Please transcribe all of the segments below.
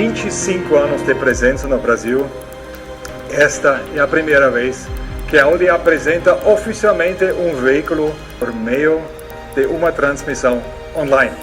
25 anos de presença no Brasil, esta é a primeira vez que a Audi apresenta oficialmente um veículo por meio de uma transmissão online.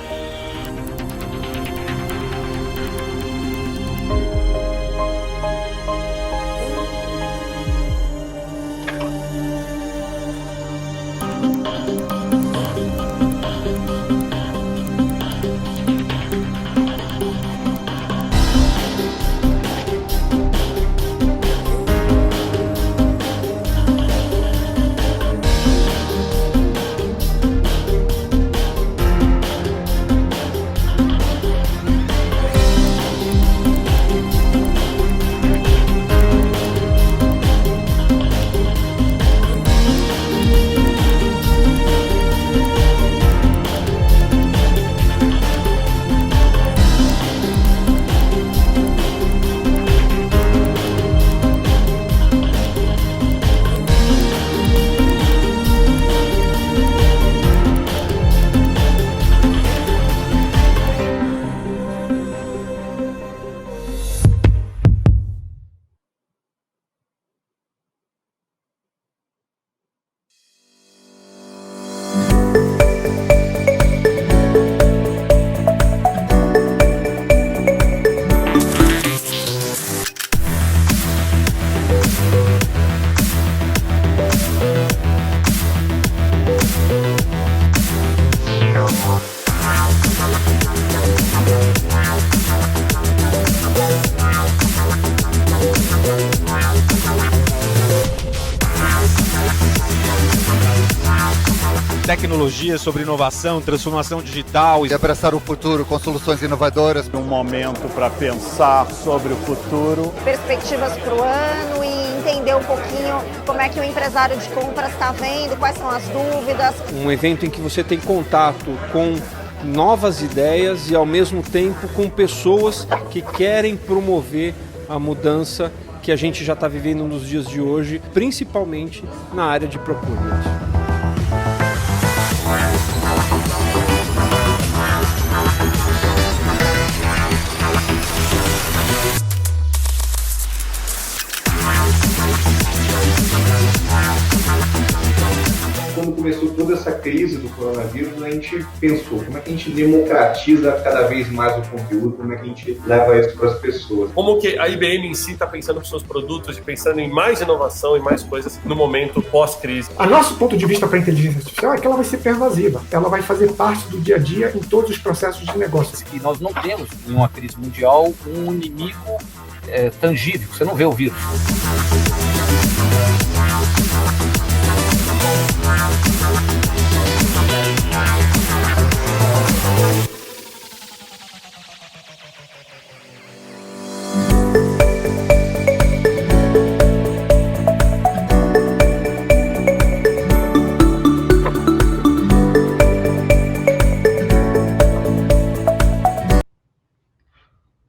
Tecnologia, sobre inovação, transformação digital. E abraçar o futuro com soluções inovadoras. Um momento para pensar sobre o futuro. Perspectivas para o ano e entender um pouquinho como é que o empresário de compras está vendo, quais são as dúvidas. Um evento em que você tem contato com novas ideias e ao mesmo tempo com pessoas que querem promover a mudança que a gente já está vivendo nos dias de hoje, principalmente na área de procurement. Quando começou toda essa crise do coronavírus, a gente pensou como é que a gente democratiza cada vez mais o conteúdo, como é que a gente leva isso para as pessoas. Como que a IBM em si está pensando nos seus produtos e pensando em mais inovação e mais coisas no momento pós-crise. A nosso ponto de vista para a inteligência artificial é que ela vai ser pervasiva, ela vai fazer parte do dia a dia em todos os processos de negócio. E nós não temos, em uma crise mundial, um inimigo tangível, você não vê o vírus.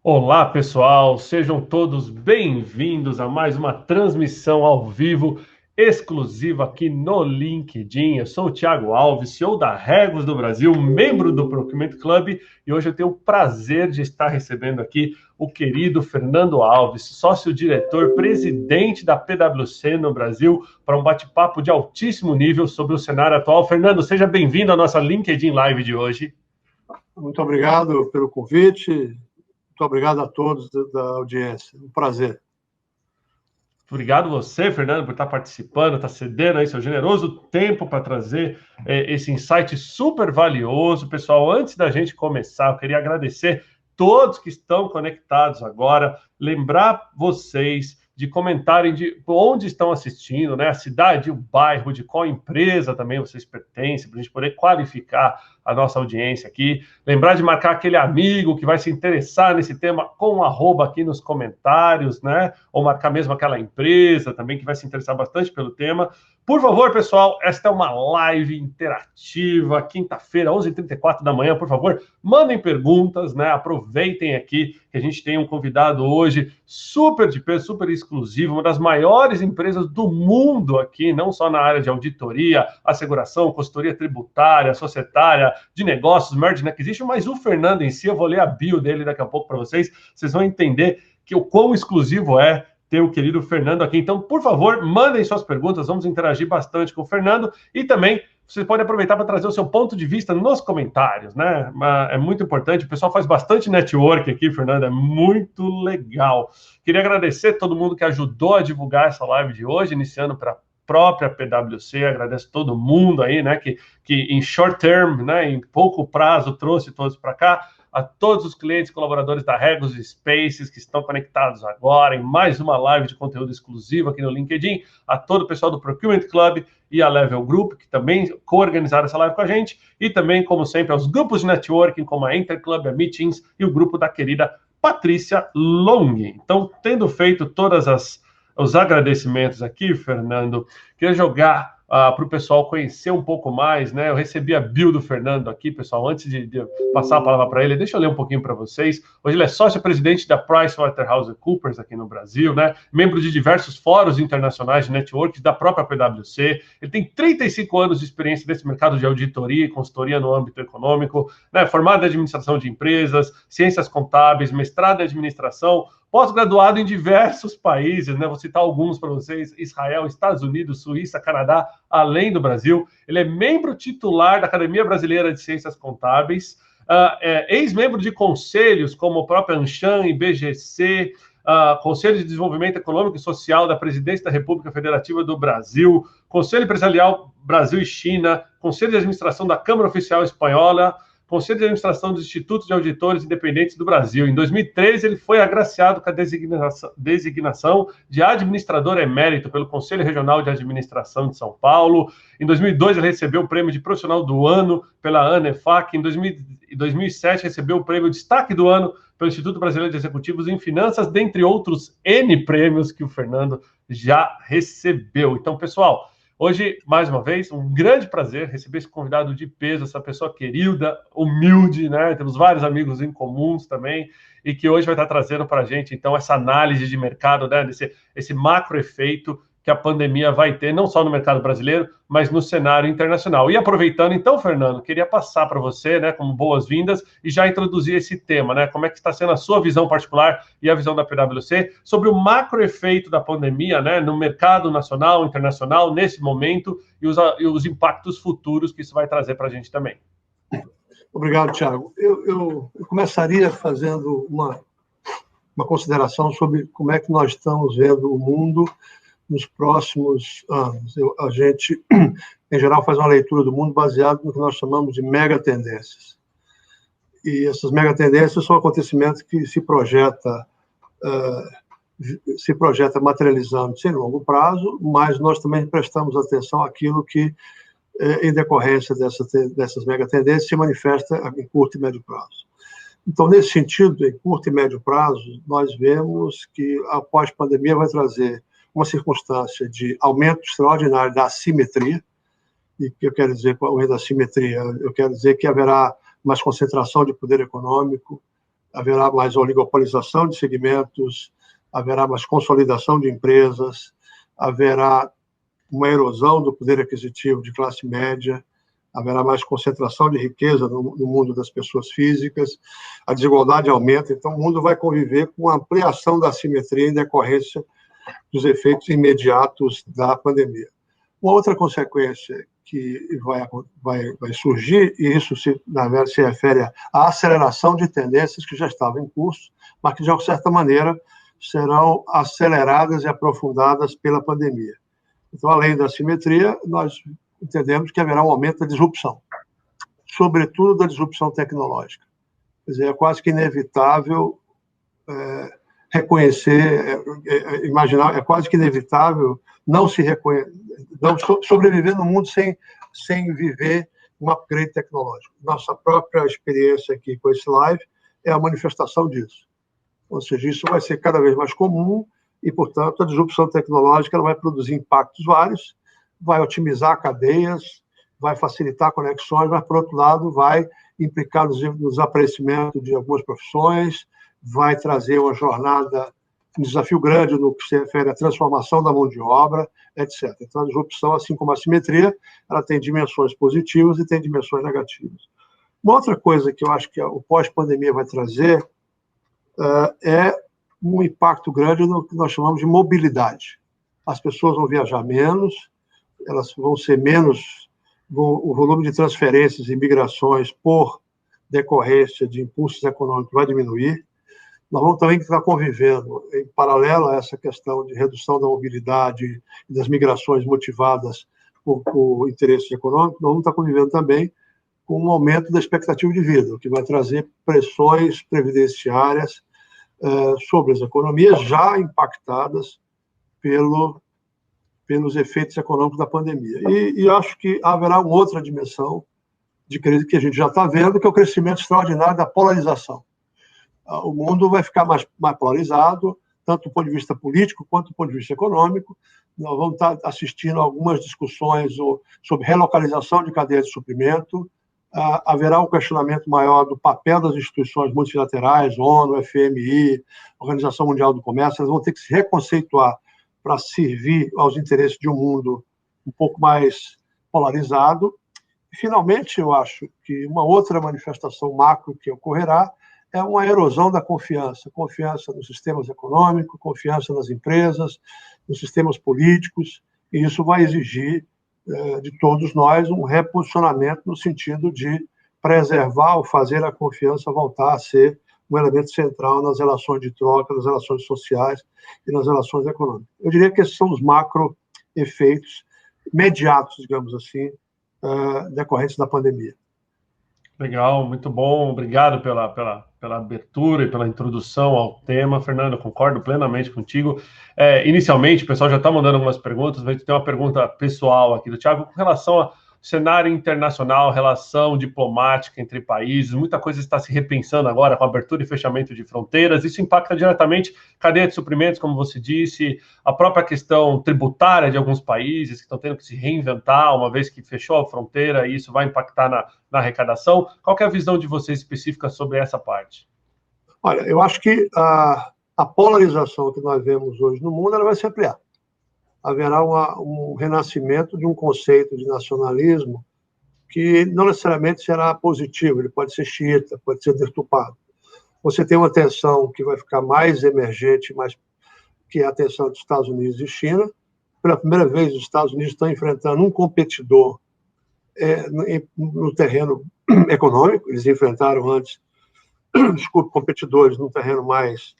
Olá pessoal, sejam todos bem-vindos a mais uma transmissão ao vivo exclusiva aqui no LinkedIn. Eu sou o Thiago Alves, CEO da Regos do Brasil, membro do Procurement Club, e hoje eu tenho o prazer de estar recebendo aqui o querido Fernando Alves, sócio-diretor, presidente da PwC no Brasil, para um bate-papo de altíssimo nível sobre o cenário atual. Fernando, seja bem-vindo à nossa LinkedIn Live de hoje. Muito obrigado pelo convite. Muito obrigado a todos da audiência. Um prazer. Obrigado você, Fernando, por estar participando, estar cedendo aí seu generoso tempo para trazer esse insight super valioso. Pessoal, antes da gente começar, eu queria agradecer todos que estão conectados agora, lembrar vocês de comentarem de onde estão assistindo, né? A cidade, o bairro, de qual empresa também vocês pertencem, para a gente poder qualificar a nossa audiência aqui. Lembrar de marcar aquele amigo que vai se interessar nesse tema com um @ aqui nos comentários, né? Ou marcar mesmo aquela empresa também que vai se interessar bastante pelo tema, Por favor, pessoal, esta é uma live interativa, quinta-feira, 11h34 da manhã, por favor, mandem perguntas, né? Aproveitem aqui que a gente tem um convidado hoje super de peso, super exclusivo, uma das maiores empresas do mundo aqui, não só na área de auditoria, asseguração, consultoria tributária, societária, de negócios, merger and acquisition, mas o Fernando em si, eu vou ler a bio dele daqui a pouco para vocês vão entender que o quão exclusivo é ter o querido Fernando aqui. Então, por favor, mandem suas perguntas, vamos interagir bastante com o Fernando e também você pode aproveitar para trazer o seu ponto de vista nos comentários, né? É muito importante, o pessoal faz bastante network aqui, Fernando, é muito legal. Queria agradecer a todo mundo que ajudou a divulgar essa live de hoje, iniciando para a própria PwC, agradeço todo mundo aí, né, que em short term, né, em pouco prazo, trouxe todos para cá, a todos os clientes colaboradores da Regus Spaces que estão conectados agora em mais uma live de conteúdo exclusivo aqui no LinkedIn, a todo o pessoal do Procurement Club e a Level Group, que também co-organizaram essa live com a gente, e também, como sempre, aos grupos de networking, como a Interclub, a Meetings e o grupo da querida Patrícia Long. Então, tendo feito todas os agradecimentos aqui, Fernando, queria jogar para o pessoal conhecer um pouco mais, né? Eu recebi a bio do Fernando aqui, pessoal, antes de passar a palavra para ele, deixa eu ler um pouquinho para vocês. Hoje ele é sócio-presidente da PricewaterhouseCoopers aqui no Brasil, né? Membro de diversos fóruns internacionais de networks da própria PwC. Ele tem 35 anos de experiência nesse mercado de auditoria e consultoria no âmbito econômico, né? Formado em administração de empresas, ciências contábeis, mestrado em administração, pós-graduado em diversos países, né? Vou citar alguns para vocês: Israel, Estados Unidos, Suíça, Canadá, além do Brasil. Ele é membro titular da Academia Brasileira de Ciências Contábeis, ex-membro de conselhos como o próprio Anshan, IBGC, Conselho de Desenvolvimento Econômico e Social da Presidência da República Federativa do Brasil, Conselho Empresarial Brasil e China, Conselho de Administração da Câmara Oficial Espanhola, Conselho de Administração dos Institutos de Auditores Independentes do Brasil. Em 2013, ele foi agraciado com a designação de administrador emérito pelo Conselho Regional de Administração de São Paulo. Em 2002, ele recebeu o prêmio de profissional do ano pela ANEFAC. Em 2007, recebeu o prêmio Destaque do Ano pelo Instituto Brasileiro de Executivos em Finanças, dentre outros N prêmios que o Fernando já recebeu. Então, pessoal, hoje, mais uma vez, um grande prazer receber esse convidado de peso, essa pessoa querida, humilde, né? Temos vários amigos em comuns também, e que hoje vai estar trazendo para a gente, então, essa análise de mercado, né? Esse macro efeito que a pandemia vai ter, não só no mercado brasileiro, mas no cenário internacional. E aproveitando, então, Fernando, queria passar para você, né, como boas-vindas, e já introduzir esse tema, né? Como é que está sendo a sua visão particular e a visão da PwC sobre o macro efeito da pandemia, né, no mercado nacional, internacional, nesse momento, e os impactos futuros que isso vai trazer para a gente também. Obrigado, Thiago. Eu começaria fazendo uma consideração sobre como é que nós estamos vendo o mundo nos próximos anos. A gente, em geral, faz uma leitura do mundo baseada no que nós chamamos de megatendências. E essas megatendências são acontecimentos que se projeta materializando-se em longo prazo, mas nós também prestamos atenção àquilo que, em decorrência dessas megatendências, se manifesta em curto e médio prazo. Então, nesse sentido, em curto e médio prazo, nós vemos que a pós-pandemia vai trazer uma circunstância de aumento extraordinário da assimetria. E o que eu quero dizer com o aumento da assimetria? Eu quero dizer que haverá mais concentração de poder econômico, haverá mais oligopolização de segmentos, haverá mais consolidação de empresas, haverá uma erosão do poder aquisitivo de classe média, haverá mais concentração de riqueza no mundo das pessoas físicas, a desigualdade aumenta, então o mundo vai conviver com a ampliação da assimetria em decorrência dos efeitos imediatos da pandemia. Uma outra consequência que vai surgir, e isso, na verdade, se refere à aceleração de tendências que já estavam em curso, mas que, de certa maneira, serão aceleradas e aprofundadas pela pandemia. Então, além da assimetria, nós entendemos que haverá um aumento da disrupção, sobretudo da disrupção tecnológica. Quer dizer, é quase que inevitável reconhecer, imaginar, é quase que inevitável não sobreviver no mundo sem viver um upgrade tecnológico. Nossa própria experiência aqui com esse live é a manifestação disso. Ou seja, isso vai ser cada vez mais comum e, portanto, a disrupção tecnológica ela vai produzir impactos vários, vai otimizar cadeias, vai facilitar conexões, mas, por outro lado, vai implicar no desaparecimento de algumas profissões, vai trazer uma jornada, um desafio grande no que se refere à transformação da mão de obra, etc. Então, a disrupção, assim como a assimetria, ela tem dimensões positivas e tem dimensões negativas. Uma outra coisa que eu acho que o pós-pandemia vai trazer é um impacto grande no que nós chamamos de mobilidade. As pessoas vão viajar menos, elas vão ser menos, o volume de transferências e migrações por decorrência de impulsos econômicos vai diminuir. Nós vamos também estar convivendo, em paralelo a essa questão de redução da mobilidade e das migrações motivadas por interesses econômicos, nós vamos estar convivendo também com um aumento da expectativa de vida, o que vai trazer pressões previdenciárias sobre as economias já impactadas pelos efeitos econômicos da pandemia. E acho que haverá uma outra dimensão de crise que a gente já está vendo, que é o crescimento extraordinário da polarização. O mundo vai ficar mais polarizado, tanto do ponto de vista político quanto do ponto de vista econômico. Nós vamos estar assistindo a algumas discussões sobre relocalização de cadeias de suprimento. Haverá um questionamento maior do papel das instituições multilaterais, ONU, FMI, Organização Mundial do Comércio. Elas vão ter que se reconceituar para servir aos interesses de um mundo um pouco mais polarizado. E, finalmente, eu acho que uma outra manifestação macro que ocorrerá é uma erosão da confiança nos sistemas econômicos, confiança nas empresas, nos sistemas políticos, e isso vai exigir de todos nós um reposicionamento no sentido de preservar ou fazer a confiança voltar a ser um elemento central nas relações de troca, nas relações sociais e nas relações econômicas. Eu diria que esses são os macro-efeitos imediatos, digamos assim, decorrentes da pandemia. Legal, muito bom. Obrigado pela abertura e pela introdução ao tema. Fernando, eu concordo plenamente contigo. Inicialmente, o pessoal já está mandando algumas perguntas, mas tem uma pergunta pessoal aqui do Thiago com relação ao cenário internacional, relação diplomática entre países. Muita coisa está se repensando agora com abertura e fechamento de fronteiras. Isso impacta diretamente a cadeia de suprimentos, como você disse, a própria questão tributária de alguns países que estão tendo que se reinventar uma vez que fechou a fronteira, e isso vai impactar na arrecadação. Qual que é a visão de vocês específica sobre essa parte? Olha, eu acho que a polarização que nós vemos hoje no mundo ela vai se ampliar. Haverá um renascimento de um conceito de nacionalismo que não necessariamente será positivo, ele pode ser xiita, pode ser deturpado. Você tem uma tensão que vai ficar mais emergente, que é a tensão dos Estados Unidos e China. Pela primeira vez, os Estados Unidos estão enfrentando um competidor no terreno econômico. Eles enfrentaram antes, competidores no terreno mais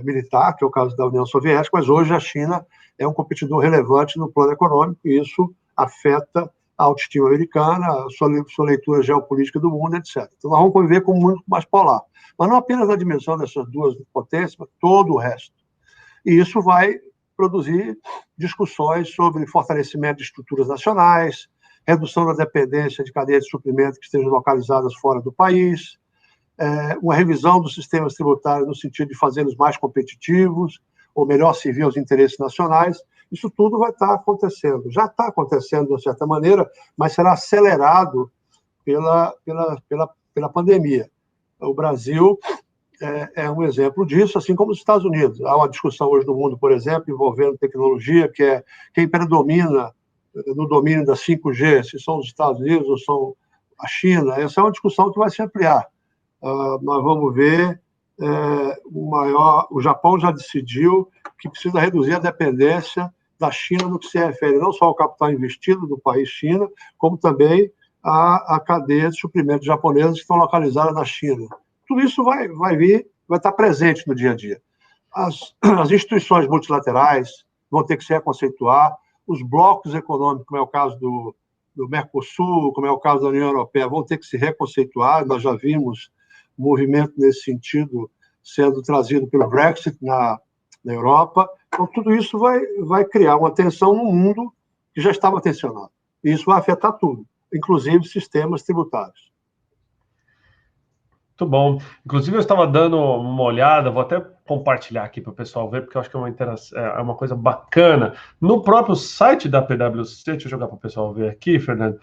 militar, que é o caso da União Soviética, mas hoje a China é um competidor relevante no plano econômico, e isso afeta a autoestima americana, a sua leitura geopolítica do mundo, etc. Então, nós vamos conviver com um mundo mais polar. Mas não apenas na dimensão dessas duas potências, mas todo o resto. E isso vai produzir discussões sobre fortalecimento de estruturas nacionais, redução da dependência de cadeias de suprimento que estejam localizadas fora do país, uma revisão dos sistemas tributários no sentido de fazê-los mais competitivos, ou melhor servir aos interesses nacionais. Isso tudo vai estar acontecendo. Já está acontecendo, de uma certa maneira, mas será acelerado pela pandemia. O Brasil é um exemplo disso, assim como os Estados Unidos. Há uma discussão hoje no mundo, por exemplo, envolvendo tecnologia, que é quem predomina no domínio da 5G, se são os Estados Unidos ou são a China. Essa é uma discussão que vai se ampliar. Nós vamos ver o Japão já decidiu que precisa reduzir a dependência da China no que se refere não só ao capital investido do país China, como também a cadeia de suprimentos japonesas que estão localizadas na China. Tudo isso vai estar presente no dia a dia. As instituições multilaterais vão ter que se reconceituar, os blocos econômicos, como é o caso do Mercosul, como é o caso da União Europeia, vão ter que se reconceituar. Nós já vimos movimento nesse sentido sendo trazido pelo Brexit na Europa. Então, tudo isso vai criar uma tensão no mundo que já estava tensionado. E isso vai afetar tudo, inclusive sistemas tributários. Muito bom. Inclusive, eu estava dando uma olhada, vou até compartilhar aqui para o pessoal ver, porque eu acho que é uma coisa bacana. No próprio site da PwC, deixa eu jogar para o pessoal ver aqui, Fernando.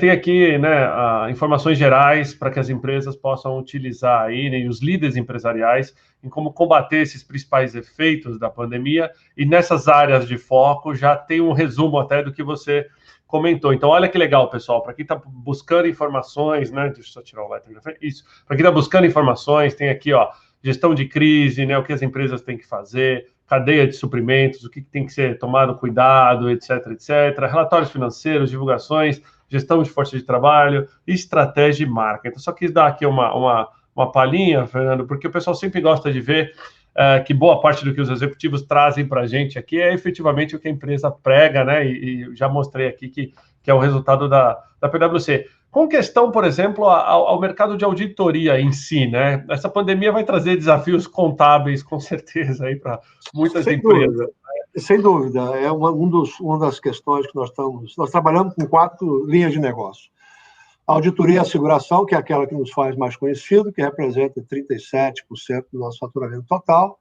Tem aqui, né, informações gerais para que as empresas possam utilizar aí, né, e os líderes empresariais em como combater esses principais efeitos da pandemia. E nessas áreas de foco já tem um resumo até do que você comentou. Então, olha que legal, pessoal. Para quem está buscando informações, né? Deixa eu só tirar o lettering da frente. Isso. Para quem está buscando informações, tem aqui, ó, gestão de crise, né? O que as empresas têm que fazer, cadeia de suprimentos, o que tem que ser tomado cuidado, etc, etc. Relatórios financeiros, divulgações, gestão de força de trabalho, estratégia e marca. Então, só quis dar aqui uma palhinha, Fernando, porque o pessoal sempre gosta de ver que boa parte do que os executivos trazem para a gente aqui é efetivamente o que a empresa prega, né? E já mostrei aqui que é o resultado da PwC. Com questão, por exemplo, ao mercado de auditoria em si, né? Essa pandemia vai trazer desafios contábeis, com certeza, aí para muitas empresas. Sem dúvida, é uma das questões que nós trabalhamos com 4 linhas de negócio. A auditoria e asseguração, que é aquela que nos faz mais conhecido, que representa 37% do nosso faturamento total.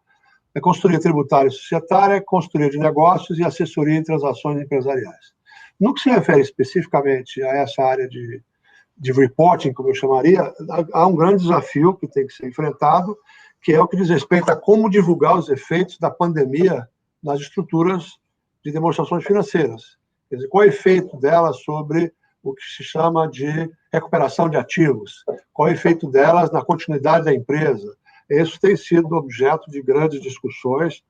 É consultoria tributária e societária, consultoria de negócios e assessoria em transações empresariais. No que se refere especificamente a essa área de reporting, como eu chamaria, há um grande desafio que tem que ser enfrentado, que é o que diz respeito a como divulgar os efeitos da pandemia nas estruturas de demonstrações financeiras. Quer dizer, qual é o efeito dela sobre o que se chama de recuperação de ativos, qual é o efeito delas na continuidade da empresa. Isso tem sido objeto de grandes discussões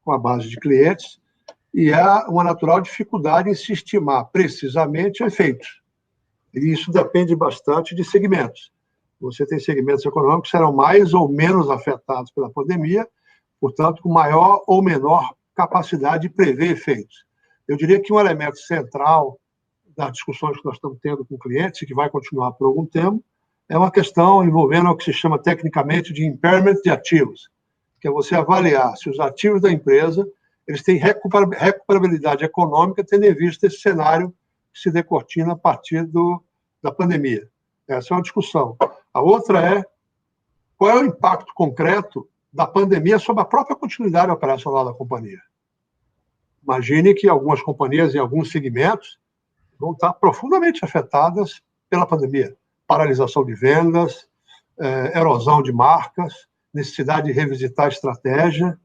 com a base de clientes e há uma natural dificuldade em se estimar precisamente efeitos. E isso depende bastante de segmentos. Você tem segmentos econômicos que serão mais ou menos afetados pela pandemia, portanto, com maior ou menor capacidade de prever efeitos. Eu diria que um elemento central das discussões que nós estamos tendo com clientes, e que vai continuar por algum tempo, é uma questão envolvendo o que se chama tecnicamente de impairment de ativos, que é você avaliar se os ativos da empresa eles têm recuperabilidade econômica, tendo em vista esse cenário que se decortina a partir da pandemia. Essa é uma discussão. A outra é qual é o impacto concreto da pandemia sobre a própria continuidade operacional da companhia. Imagine que algumas companhias em alguns segmentos vão estar profundamente afetadas pela pandemia. Paralisação de vendas, erosão de marcas, necessidade de revisitar a estratégia,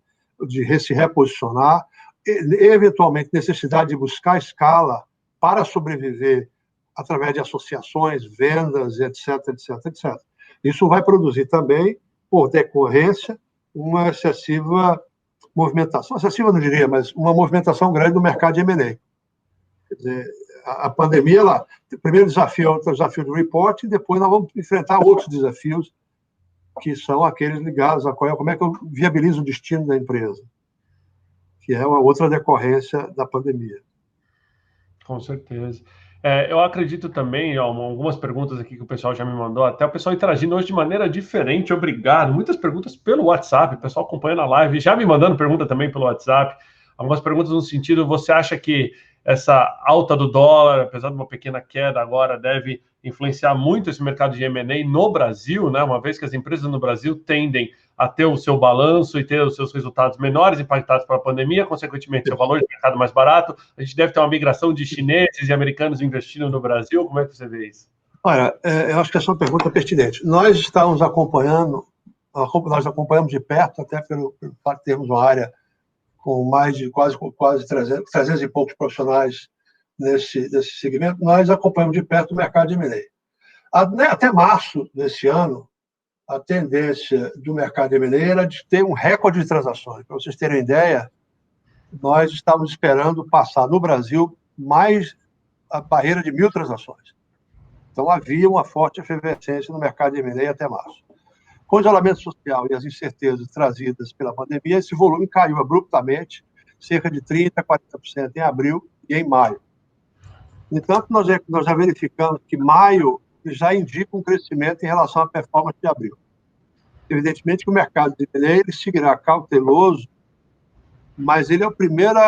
de se reposicionar, eventualmente necessidade de buscar escala para sobreviver através de associações, vendas, etc, etc, etc. Isso vai produzir também, por decorrência, uma excessiva movimentação, excessiva não diria, mas uma movimentação grande do mercado de M&A. Quer dizer, a pandemia, o primeiro desafio é o desafio do reporting, e depois nós vamos enfrentar outros desafios, que são aqueles ligados a como é que eu viabilizo o destino da empresa, que é uma outra decorrência da pandemia. Com certeza. Eu acredito também, algumas perguntas aqui que o pessoal já me mandou, até o pessoal interagindo hoje de maneira diferente, obrigado. Muitas perguntas pelo WhatsApp, o pessoal acompanhando a live, já me mandando pergunta também pelo WhatsApp. Algumas perguntas no sentido, você acha que essa alta do dólar, apesar de uma pequena queda agora, deve influenciar muito esse mercado de M&A no Brasil, né? Uma vez que as empresas no Brasil tendem a ter o seu balanço e ter os seus resultados menores impactados pela pandemia, consequentemente, seu valor de mercado mais barato, a gente deve ter uma migração de chineses e americanos investindo no Brasil. Como é que você vê isso? Olha, eu acho que essa é uma pergunta pertinente. Nós estamos acompanhando, nós acompanhamos de perto, até pelo fato de termos uma área com mais de quase 300 e poucos profissionais nesse segmento, nós acompanhamos de perto o mercado de M&A. Até março desse ano, a tendência do mercado de M&A era de ter um recorde de transações. Para vocês terem ideia, nós estávamos esperando passar no Brasil mais a barreira de 1.000 transações. Então, havia uma forte efervescência no mercado de M&A até março. Com o isolamento social e as incertezas trazidas pela pandemia, esse volume caiu abruptamente, cerca de 30% a 40% em abril e em maio. No entanto, nós já verificamos que maio já indica um crescimento em relação à performance de abril. Evidentemente que o mercado de M&A ele seguirá cauteloso, mas ele é o primeiro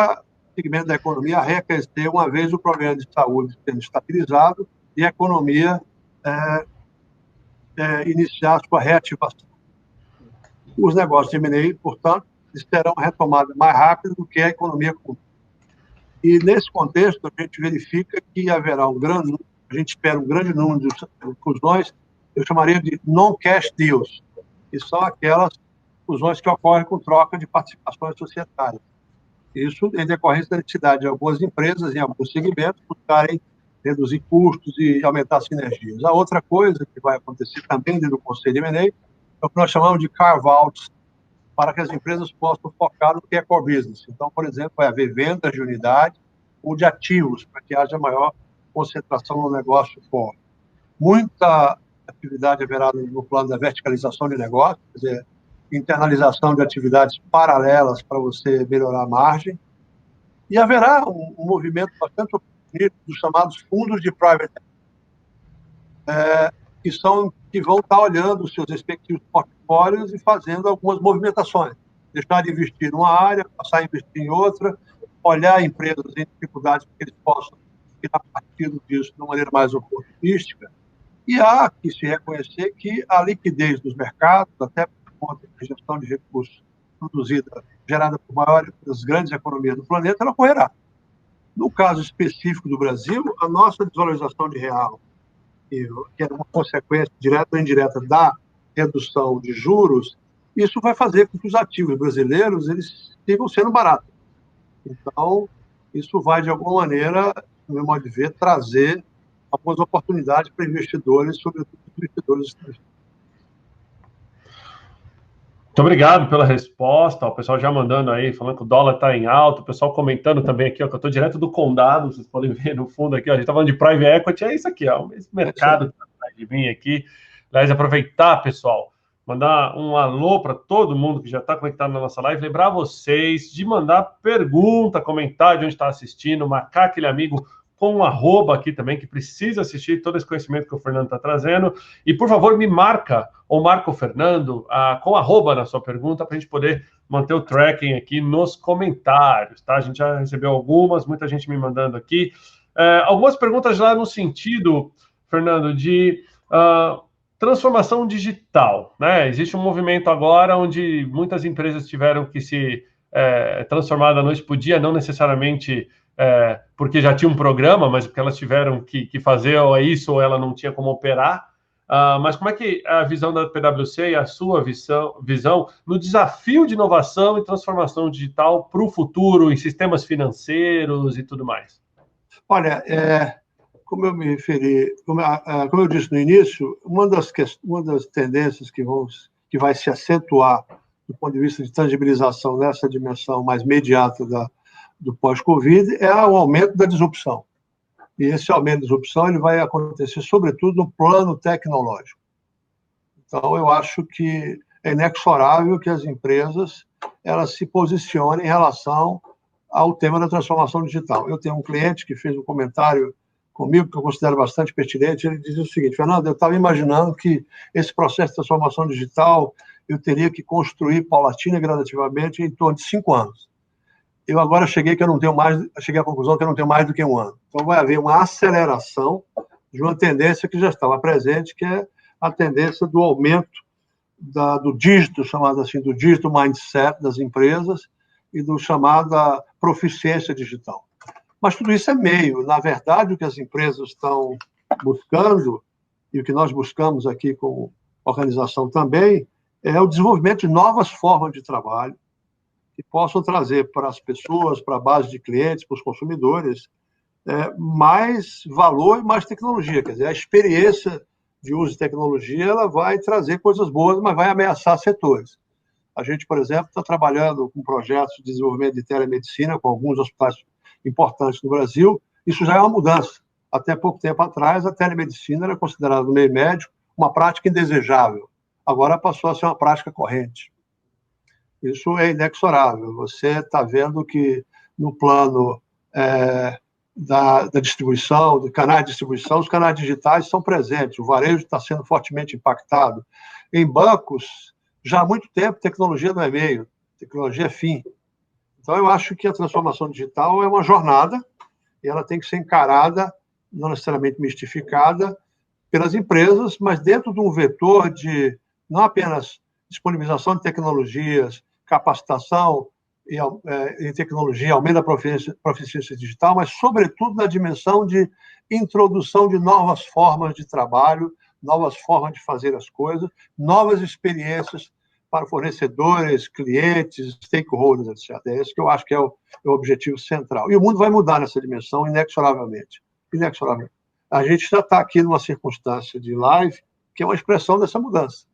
segmento da economia a reaquecer uma vez o problema de saúde sendo estabilizado e a economia iniciar sua reativação. Os negócios de M&A, portanto, terão retomada mais rápido do que a economia comum. E, nesse contexto, a gente verifica que haverá a gente espera um grande número de fusões, eu chamaria de non-cash deals, que são aquelas fusões que ocorrem com troca de participações societárias. Isso em decorrência da necessidade de algumas empresas, em alguns segmentos, buscarem reduzir custos e aumentar sinergias. A outra coisa que vai acontecer também dentro do Conselho de M&A é o que nós chamamos de carve-outs, para que as empresas possam focar no que é core business. Então, por exemplo, vai haver vendas de unidade ou de ativos, para que haja maior concentração no negócio core. Muita atividade haverá no plano da verticalização de negócio, quer dizer, internalização de atividades paralelas para você melhorar a margem. E haverá um movimento bastante oportunista dos chamados fundos de private equity, que vão estar olhando os seus respectivos portfólios e fazendo algumas movimentações. Deixar de investir numa área, passar a investir em outra, olhar empresas em dificuldades para que eles possam tirar partido disso de uma maneira mais oportunística. E há que se reconhecer que a liquidez dos mercados, até por conta da gestão de recursos produzida, gerada por das grandes economias do planeta, ela ocorrerá. No caso específico do Brasil, a nossa desvalorização de real, que é uma consequência direta ou indireta da redução de juros, isso vai fazer com que os ativos brasileiros eles sigam sendo baratos. Então, isso vai, de alguma maneira, no meu modo de ver, trazer algumas oportunidades para investidores, sobretudo investidores estrangeiros. Muito obrigado pela resposta. O pessoal já mandando aí, falando que o dólar está em alta, o pessoal comentando também aqui, ó, que eu estou direto do Condado, vocês podem ver no fundo aqui, ó, a gente está falando de private equity, é isso aqui, ó, esse mercado que está atrás de mim aqui. Aliás, aproveitar, pessoal, mandar um alô para todo mundo que já está conectado na nossa live, lembrar vocês de mandar pergunta, comentário de onde está assistindo, marcar aquele amigo com um arroba aqui também, que precisa assistir todo esse conhecimento que o Fernando está trazendo. E, por favor, me marca, ou marca o Fernando, com arroba na sua pergunta, para a gente poder manter o tracking aqui nos comentários, tá? A gente já recebeu algumas, muita gente me mandando aqui. Algumas perguntas lá no sentido, Fernando, de transformação digital, né? Existe um movimento agora onde muitas empresas tiveram que se transformar da noite para o dia, não necessariamente porque já tinha um programa, mas porque elas tiveram que fazer ou isso ou ela não tinha como operar. Mas como é que a visão da PwC e a sua visão no desafio de inovação e transformação digital para o futuro, em sistemas financeiros e tudo mais? Olha, como eu me referi, como eu disse no início, uma das tendências que vai se acentuar do ponto de vista de tangibilização nessa dimensão mais imediata do pós-Covid é o aumento da disrupção. E esse aumento da disrupção ele vai acontecer, sobretudo, no plano tecnológico. Então, eu acho que é inexorável que as empresas elas se posicionem em relação ao tema da transformação digital. Eu tenho um cliente que fez um comentário comigo, que eu considero bastante pertinente, ele dizia o seguinte: Fernando, eu estava imaginando que esse processo de transformação digital eu teria que construir paulatina e gradativamente em torno de 5 anos. Eu agora cheguei à conclusão que eu não tenho mais do que 1 ano. Então vai haver uma aceleração de uma tendência que já estava presente, que é a tendência do aumento do dígito, chamado assim, do dígito mindset das empresas e do chamada proficiência digital. Mas tudo isso é meio. Na verdade, o que as empresas estão buscando, e o que nós buscamos aqui como organização também, é o desenvolvimento de novas formas de trabalho, que possam trazer para as pessoas, para a base de clientes, para os consumidores, mais valor e mais tecnologia. Quer dizer, a experiência de uso de tecnologia ela vai trazer coisas boas, mas vai ameaçar setores. A gente, por exemplo, está trabalhando com projetos de desenvolvimento de telemedicina com alguns hospitais importantes no Brasil. Isso já é uma mudança. Até pouco tempo atrás, a telemedicina era considerada no meio médico uma prática indesejável. Agora passou a ser uma prática corrente. Isso é inexorável. Você está vendo que, no plano da distribuição, de canais de distribuição, os canais digitais são presentes. O varejo está sendo fortemente impactado. Em bancos, já há muito tempo, tecnologia não é meio, tecnologia é fim. Então, eu acho que a transformação digital é uma jornada e ela tem que ser encarada, não necessariamente mistificada, pelas empresas, mas dentro de um vetor de não apenas disponibilização de tecnologias, capacitação em tecnologia, aumento da proficiência digital, mas, sobretudo, na dimensão de introdução de novas formas de trabalho, novas formas de fazer as coisas, novas experiências para fornecedores, clientes, stakeholders, etc. É esse que eu acho que é o objetivo central. E o mundo vai mudar nessa dimensão inexoravelmente. Inexoravelmente. A gente já está aqui numa circunstância de live que é uma expressão dessa mudança.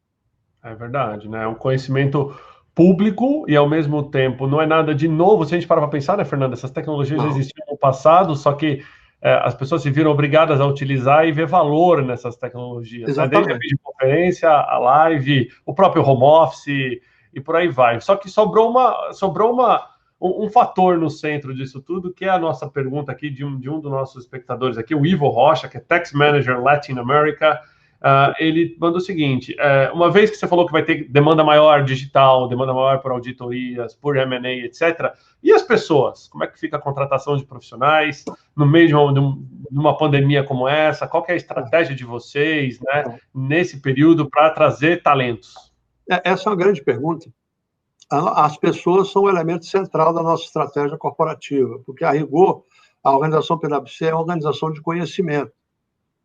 É verdade, né? É um conhecimento público e, ao mesmo tempo, não é nada de novo. Se a gente parar para pensar, né, Fernando? Essas tecnologias já existiam no passado, só que as pessoas se viram obrigadas a utilizar e ver valor nessas tecnologias. Né? Desde a videoconferência, a live, o próprio home office e por aí vai. Só que sobrou um fator no centro disso tudo, que é a nossa pergunta aqui de um dos nossos espectadores aqui, o Ivo Rocha, que é Tax Manager Latin America. Ele manda o seguinte, uma vez que você falou que vai ter demanda maior digital, demanda maior por auditorias, por M&A, etc., e as pessoas? Como é que fica a contratação de profissionais no meio de uma pandemia como essa? Qual que é a estratégia de vocês, né, nesse período para trazer talentos? Essa é uma grande pergunta. As pessoas são um elemento central da nossa estratégia corporativa, porque, a rigor, a organização PwC é uma organização de conhecimento.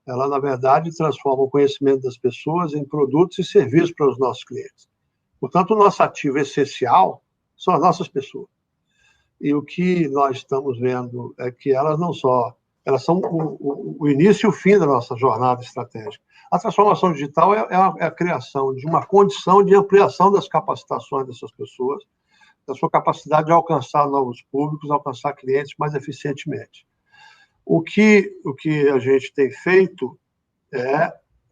Ela, na verdade, transforma o conhecimento das pessoas em produtos e serviços para os nossos clientes. Portanto, o nosso ativo essencial são as nossas pessoas. E o que nós estamos vendo é que elas não só... Elas são o início e o fim da nossa jornada estratégica. A transformação digital é a criação de uma condição de ampliação das capacitações dessas pessoas, da sua capacidade de alcançar novos públicos, alcançar clientes mais eficientemente. O que a gente tem feito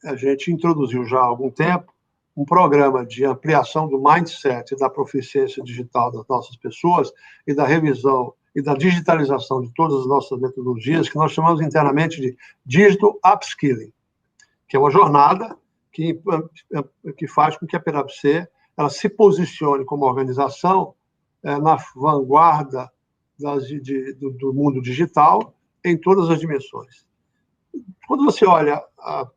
a gente introduziu já há algum tempo um programa de ampliação do mindset e da proficiência digital das nossas pessoas e da revisão e da digitalização de todas as nossas metodologias, que nós chamamos internamente de Digital Upskilling, que é uma jornada que faz com que a PwC ela se posicione como organização na vanguarda do mundo digital em todas as dimensões. Quando você olha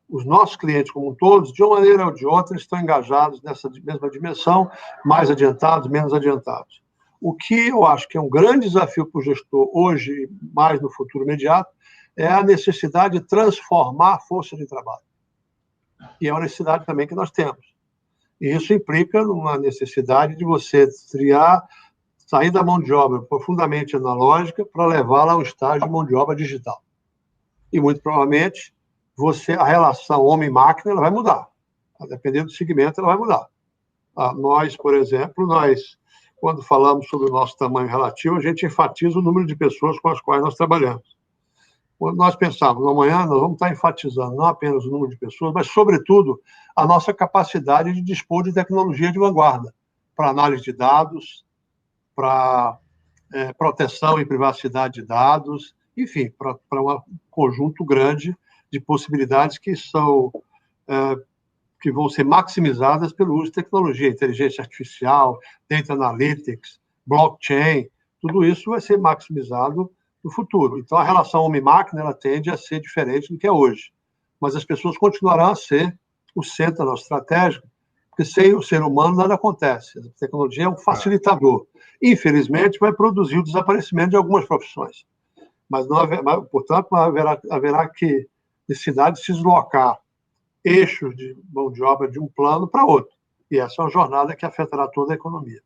os nossos clientes como todos, de uma maneira ou de outra, estão engajados nessa mesma dimensão, mais adiantados, menos adiantados. O que eu acho que é um grande desafio para o gestor hoje, mais no futuro imediato, é a necessidade de transformar a força de trabalho. E é uma necessidade também que nós temos. E isso implica numa necessidade de você sair da mão de obra profundamente analógica para levá-la a um estágio de mão de obra digital. E, muito provavelmente, a relação homem-máquina ela vai mudar. Dependendo do segmento, ela vai mudar. Nós, por exemplo, quando falamos sobre o nosso tamanho relativo, a gente enfatiza o número de pessoas com as quais nós trabalhamos. Quando nós pensamos, amanhã nós vamos estar enfatizando não apenas o número de pessoas, mas, sobretudo, a nossa capacidade de dispor de tecnologia de vanguarda para análise de dados, para proteção e privacidade de dados, enfim, para um conjunto grande de possibilidades que vão ser maximizadas pelo uso de tecnologia, inteligência artificial, data analytics, blockchain, tudo isso vai ser maximizado no futuro. Então, a relação homem-máquina ela tende a ser diferente do que é hoje, mas as pessoas continuarão a ser o centro da nossa estratégia, porque sem o ser humano nada acontece. A tecnologia é um facilitador. Infelizmente, vai produzir o desaparecimento de algumas profissões. Mas, portanto, haverá que necessidade de se deslocar eixos de mão de obra de um plano para outro. E essa é uma jornada que afetará toda a economia.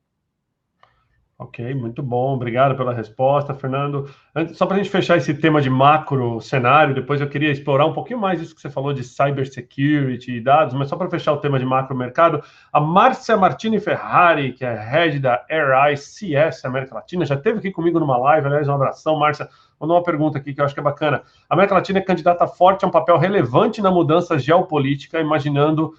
Ok, muito bom. Obrigado pela resposta, Fernando. Só para a gente fechar esse tema de macro cenário, depois eu queria explorar um pouquinho mais isso que você falou de cybersecurity e dados, mas só para fechar o tema de macro mercado, a Márcia Martini Ferrari, que é head da RICS América Latina, já esteve aqui comigo numa live, aliás, um abração, Márcia. Mandou uma pergunta aqui que eu acho que é bacana. A América Latina é candidata forte a um papel relevante na mudança geopolítica, imaginando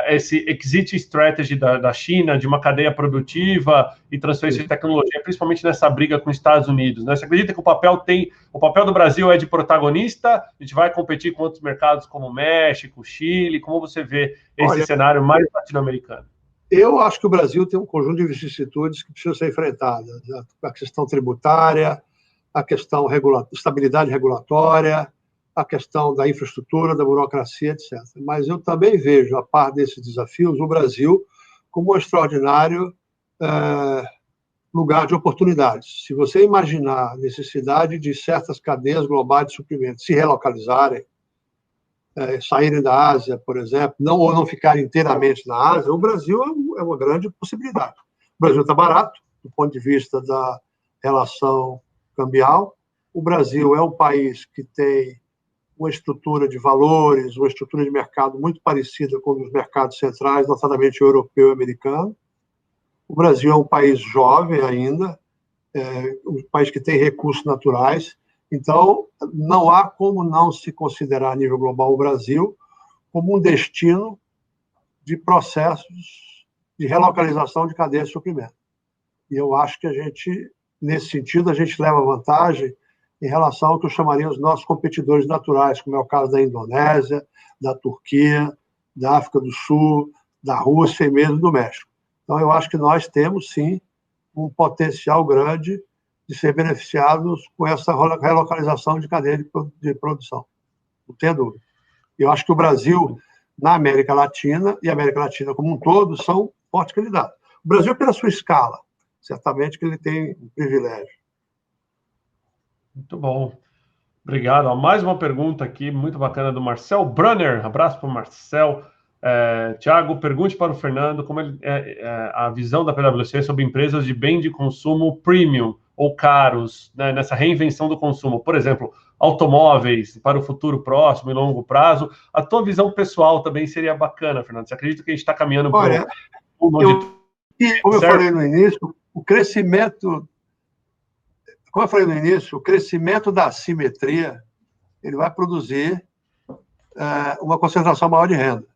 esse exit strategy da China, de uma cadeia produtiva e transferência de tecnologia, principalmente nessa briga com os Estados Unidos, né? Você acredita que o papel do Brasil é de protagonista? A gente vai competir com outros mercados como México, Chile? Como você vê esse cenário mais latino-americano? Eu acho que o Brasil tem um conjunto de vicissitudes que precisam ser enfrentadas. A questão tributária, a questão estabilidade regulatória, a questão da infraestrutura, da burocracia, etc. Mas eu também vejo, a par desses desafios, o Brasil como um extraordinário lugar de oportunidades. Se você imaginar a necessidade de certas cadeias globais de suprimentos se relocalizarem, saírem da Ásia, por exemplo, ou não ficarem inteiramente na Ásia, o Brasil é uma grande possibilidade. O Brasil está barato, do ponto de vista da relação cambial. O Brasil é um país que tem uma estrutura de valores, uma estrutura de mercado muito parecida com os mercados centrais, notadamente o europeu e o americano. O Brasil é um país jovem ainda, um país que tem recursos naturais. Então, não há como não se considerar a nível global o Brasil como um destino de processos de relocalização de cadeias de suprimento. E eu acho que nesse sentido, a gente leva vantagem em relação ao que eu chamaria os nossos competidores naturais, como é o caso da Indonésia, da Turquia, da África do Sul, da Rússia e mesmo do México. Então, eu acho que nós temos, sim, um potencial grande de ser beneficiados com essa relocalização de cadeia de produção. Não tenho dúvida. Eu acho que o Brasil, na América Latina, e a América Latina como um todo, são fortes candidatos. O Brasil, pela sua escala, certamente que ele tem um privilégio. Muito bom. Obrigado. Mais uma pergunta aqui, muito bacana, do Marcel Brunner. Abraço para o Marcel. Tiago, pergunte para o Fernando como a visão da PwC sobre empresas de bem de consumo premium ou caros, né, nessa reinvenção do consumo. Por exemplo, automóveis para o futuro próximo e longo prazo. A tua visão pessoal também seria bacana, Fernando. Você acredita que a gente está caminhando para como eu falei no início, o crescimento da assimetria ele vai produzir uma concentração maior de renda.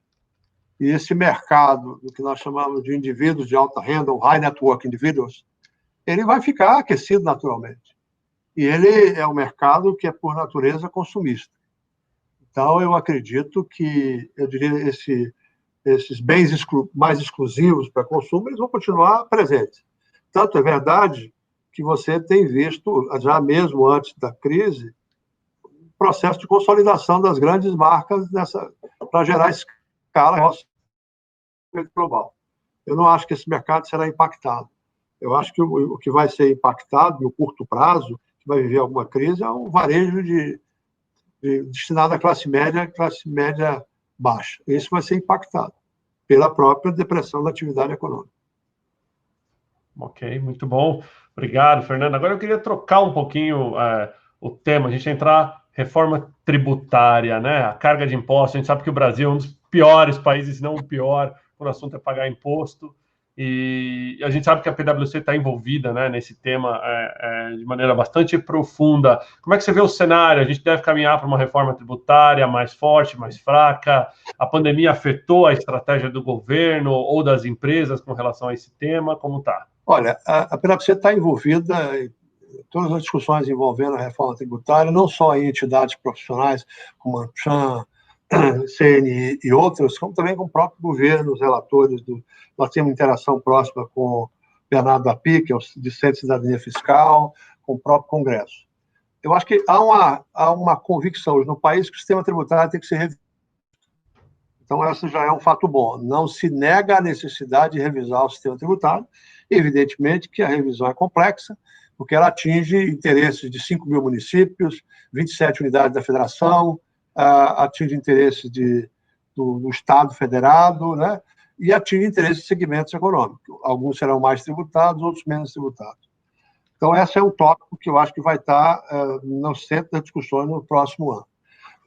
E esse mercado, do que nós chamamos de indivíduos de alta renda, ou high net worth individuals, ele vai ficar aquecido naturalmente. E ele é um mercado que é, por natureza, consumista. Então, eu acredito que, eu diria, esses bens mais exclusivos para consumo, eles vão continuar presentes. Tanto é verdade que você tem visto, já mesmo antes da crise, um processo de consolidação das grandes marcas para gerar escala global. Eu não acho que esse mercado será impactado. Eu acho que o que vai ser impactado no curto prazo, que vai viver alguma crise, é um varejo destinado à classe média baixa. Esse vai ser impactado pela própria depressão da atividade econômica. Ok, muito bom. Obrigado, Fernando. Agora eu queria trocar um pouquinho o tema, a gente entrar reforma tributária, né? A carga de impostos. A gente sabe que o Brasil é um dos piores países, se não o pior, quando o assunto é pagar imposto. E a gente sabe que a PwC está envolvida, né, nesse tema de maneira bastante profunda. Como é que você vê o cenário? A gente deve caminhar para uma reforma tributária mais forte, mais fraca? A pandemia afetou a estratégia do governo ou das empresas com relação a esse tema? Como está? Olha, a PwC está envolvida em todas as discussões envolvendo a reforma tributária, não só em entidades profissionais como a ANCHAM, CNI e outras, como também com o próprio governo, os relatores. Nós temos interação próxima com o Bernardo Api, que é o discente de cidadania fiscal, com o próprio Congresso. Eu acho que há uma convicção hoje no país que o sistema tributário tem que ser revisto. Então, esse já é um fato bom. Não se nega a necessidade de revisar o sistema tributário. Evidentemente que a revisão é complexa, porque ela atinge interesses de 5 mil municípios, 27 unidades da federação, atinge interesses do Estado federado, né? E atinge interesses de segmentos econômicos. Alguns serão mais tributados, outros menos tributados. Então, esse é um tópico que eu acho que vai estar no centro das discussões no próximo ano.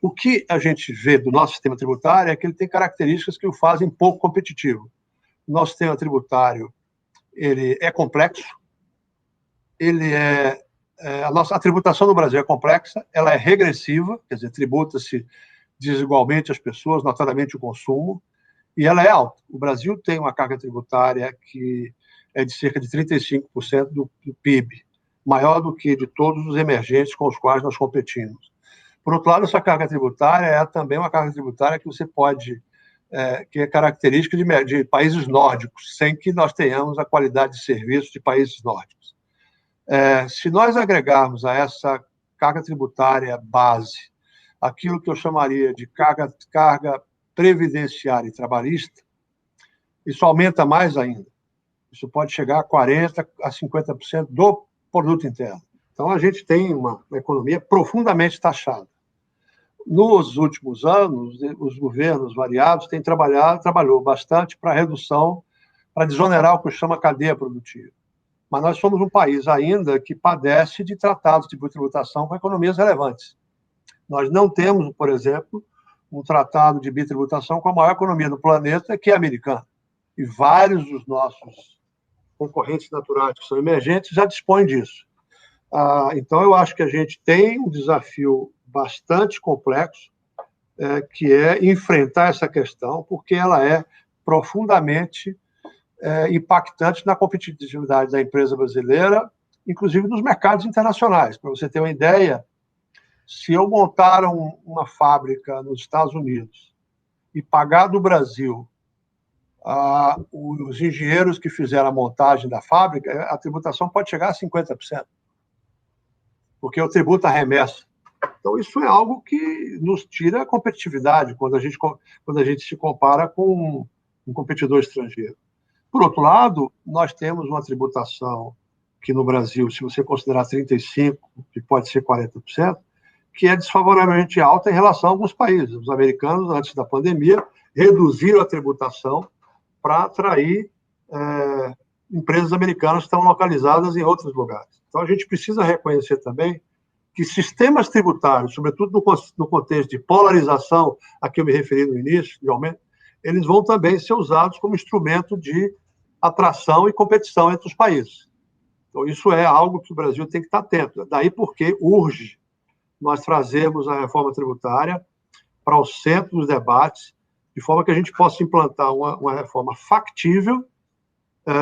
O que a gente vê do nosso sistema tributário é que ele tem características que o fazem pouco competitivo. O nosso sistema tributário ele é complexo, a tributação no Brasil é complexa, ela é regressiva, quer dizer, tributa-se desigualmente as pessoas, notadamente o consumo, e ela é alta. O Brasil tem uma carga tributária que é de cerca de 35% do PIB, maior do que de todos os emergentes com os quais nós competimos. Por outro lado, essa carga tributária é também uma carga tributária que você pode, que é característica de países nórdicos, sem que nós tenhamos a qualidade de serviço de países nórdicos. Se nós agregarmos a essa carga tributária base aquilo que eu chamaria de carga previdenciária e trabalhista, isso aumenta mais ainda. Isso pode chegar a 40% a 50% do produto interno. Então, a gente tem uma economia profundamente taxada. Nos últimos anos, os governos variados têm trabalhou bastante para redução, para desonerar o que chama cadeia produtiva. Mas nós somos um país ainda que padece de tratados de bitributação com economias relevantes. Nós não temos, por exemplo, um tratado de bitributação com a maior economia do planeta, que é a americana. E vários dos nossos concorrentes naturais, que são emergentes, já dispõem disso. Então, eu acho que a gente tem um desafio bastante complexo, que é enfrentar essa questão, porque ela é profundamente impactante na competitividade da empresa brasileira, inclusive nos mercados internacionais. Para você ter uma ideia, se eu montar uma fábrica nos Estados Unidos e pagar do Brasil os engenheiros que fizeram a montagem da fábrica, a tributação pode chegar a 50%, porque o tributo arremessa. Então, isso é algo que nos tira a competitividade quando a gente se compara com um competidor estrangeiro. Por outro lado, nós temos uma tributação que no Brasil, se você considerar 35%, que pode ser 40%, que é desfavoravelmente alta em relação a alguns países. Os americanos, antes da pandemia, reduziram a tributação para atrair empresas americanas que estão localizadas em outros lugares. Então, a gente precisa reconhecer também que sistemas tributários, sobretudo no contexto de polarização, a que eu me referi no início, de aumento, eles vão também ser usados como instrumento de atração e competição entre os países. Então, isso é algo que o Brasil tem que estar atento. Daí porque urge nós trazermos a reforma tributária para o centro dos debates, de forma que a gente possa implantar uma reforma factível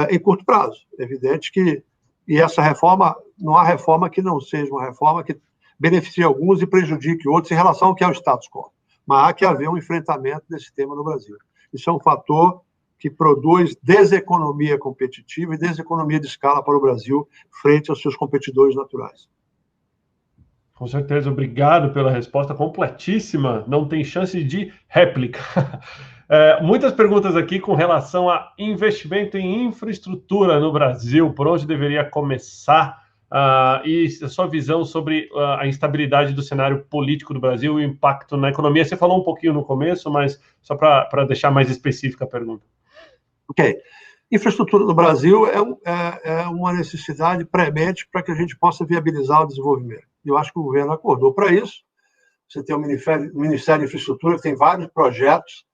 em curto prazo. É evidente que essa reforma, não há reforma que não seja uma reforma que beneficie alguns e prejudique outros em relação ao que é o status quo. Mas há que haver um enfrentamento desse tema no Brasil. Isso é um fator que produz deseconomia competitiva e deseconomia de escala para o Brasil frente aos seus competidores naturais. Com certeza, obrigado pela resposta completíssima, não tem chance de réplica. Muitas perguntas aqui com relação a investimento em infraestrutura no Brasil, por onde deveria começar, e a sua visão sobre a instabilidade do cenário político do Brasil e o impacto na economia. Você falou um pouquinho no começo, mas só para deixar mais específica a pergunta. Ok. Infraestrutura no Brasil é uma necessidade premente para que a gente possa viabilizar o desenvolvimento. Eu acho que o governo acordou para isso. Você tem o Ministério de Infraestrutura, que tem vários projetos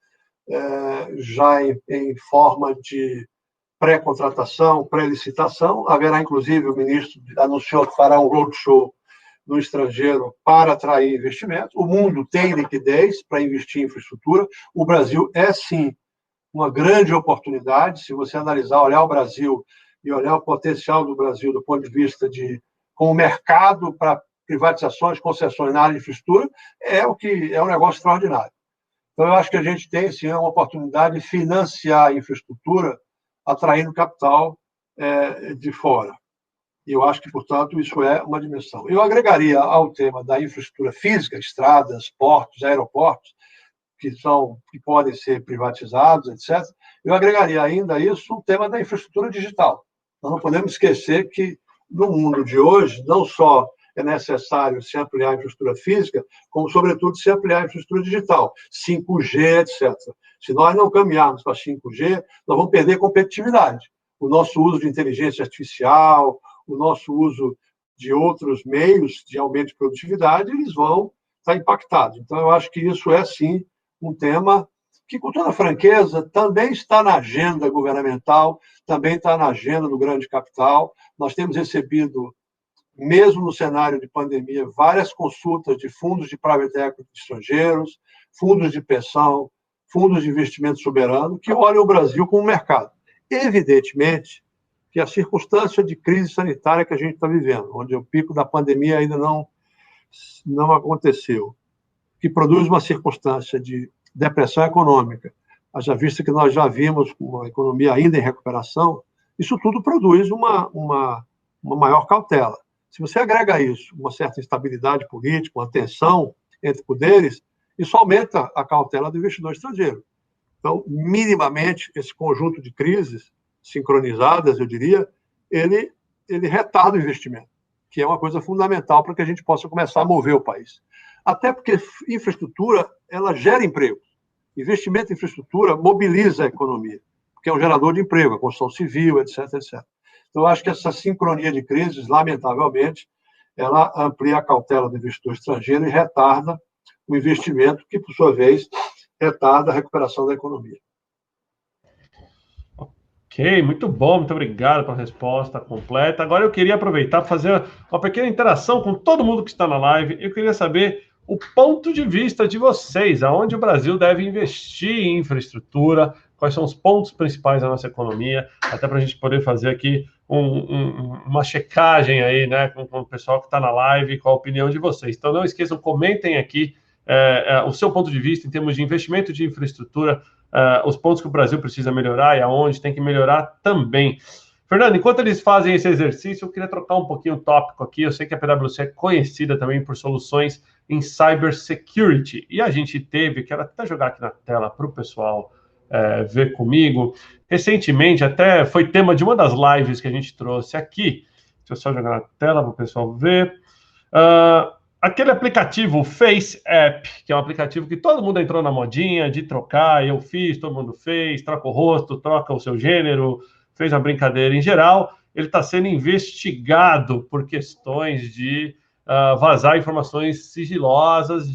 já em forma de pré-contratação, pré-licitação. Haverá, inclusive, o ministro anunciou que fará um roadshow no estrangeiro para atrair investimentos. O mundo tem liquidez para investir em infraestrutura. O Brasil é, sim, uma grande oportunidade. Se você analisar, olhar o Brasil e olhar o potencial do Brasil do ponto de vista de como mercado para privatizações, concessões na área de infraestrutura, é um negócio extraordinário. Então, eu acho que a gente tem, sim, uma oportunidade de financiar a infraestrutura atraindo capital de fora. E eu acho que, portanto, isso é uma dimensão. Eu agregaria ao tema da infraestrutura física, estradas, portos, aeroportos, que podem ser privatizados, etc., eu agregaria ainda a isso o tema da infraestrutura digital. Nós não podemos esquecer que, no mundo de hoje, não só é necessário se ampliar a infraestrutura física, como, sobretudo, se ampliar a infraestrutura digital, 5G, etc. Se nós não caminharmos para 5G, nós vamos perder competitividade. O nosso uso de inteligência artificial, o nosso uso de outros meios de aumento de produtividade, eles vão estar impactados. Então, eu acho que isso é, sim, um tema que, com toda franqueza, também está na agenda governamental, também está na agenda do grande capital. Nós temos recebido, mesmo no cenário de pandemia, várias consultas de fundos de private equity estrangeiros, fundos de pensão, fundos de investimento soberano, que olham o Brasil como mercado. Evidentemente que a circunstância de crise sanitária que a gente está vivendo, onde o pico da pandemia ainda não aconteceu, que produz uma circunstância de depressão econômica, haja vista que nós já vimos uma economia ainda em recuperação, isso tudo produz uma maior cautela. Se você agrega a isso uma certa instabilidade política, uma tensão entre poderes, isso aumenta a cautela do investidor estrangeiro. Então, minimamente, esse conjunto de crises sincronizadas, eu diria, ele retarda o investimento, que é uma coisa fundamental para que a gente possa começar a mover o país. Até porque infraestrutura, ela gera emprego. Investimento em infraestrutura mobiliza a economia, porque é um gerador de emprego, a construção civil, etc, etc. Então, eu acho que essa sincronia de crises, lamentavelmente, ela amplia a cautela do investidor estrangeiro e retarda o investimento, que, por sua vez, retarda a recuperação da economia. Ok, muito bom, muito obrigado pela resposta completa. Agora eu queria aproveitar para fazer uma pequena interação com todo mundo que está na live. Eu queria saber o ponto de vista de vocês, aonde o Brasil deve investir em infraestrutura, quais são os pontos principais da nossa economia, até para a gente poder fazer aqui uma checagem aí, né, com o pessoal que está na live, com a opinião de vocês. Então não esqueçam, comentem aqui o seu ponto de vista em termos de investimento de infraestrutura, os pontos que o Brasil precisa melhorar e aonde tem que melhorar também. Fernando, enquanto eles fazem esse exercício, eu queria trocar um pouquinho o tópico aqui. Eu sei que a PwC é conhecida também por soluções em cybersecurity. E a gente teve, quero até jogar aqui na tela para o pessoal ver comigo. Recentemente, até foi tema de uma das lives que a gente trouxe aqui. Deixa eu só jogar na tela para o pessoal ver. Aquele aplicativo Face App, que é um aplicativo que todo mundo entrou na modinha de trocar, eu fiz, todo mundo fez, troca o rosto, troca o seu gênero, fez uma brincadeira em geral, ele está sendo investigado por questões de vazar informações sigilosas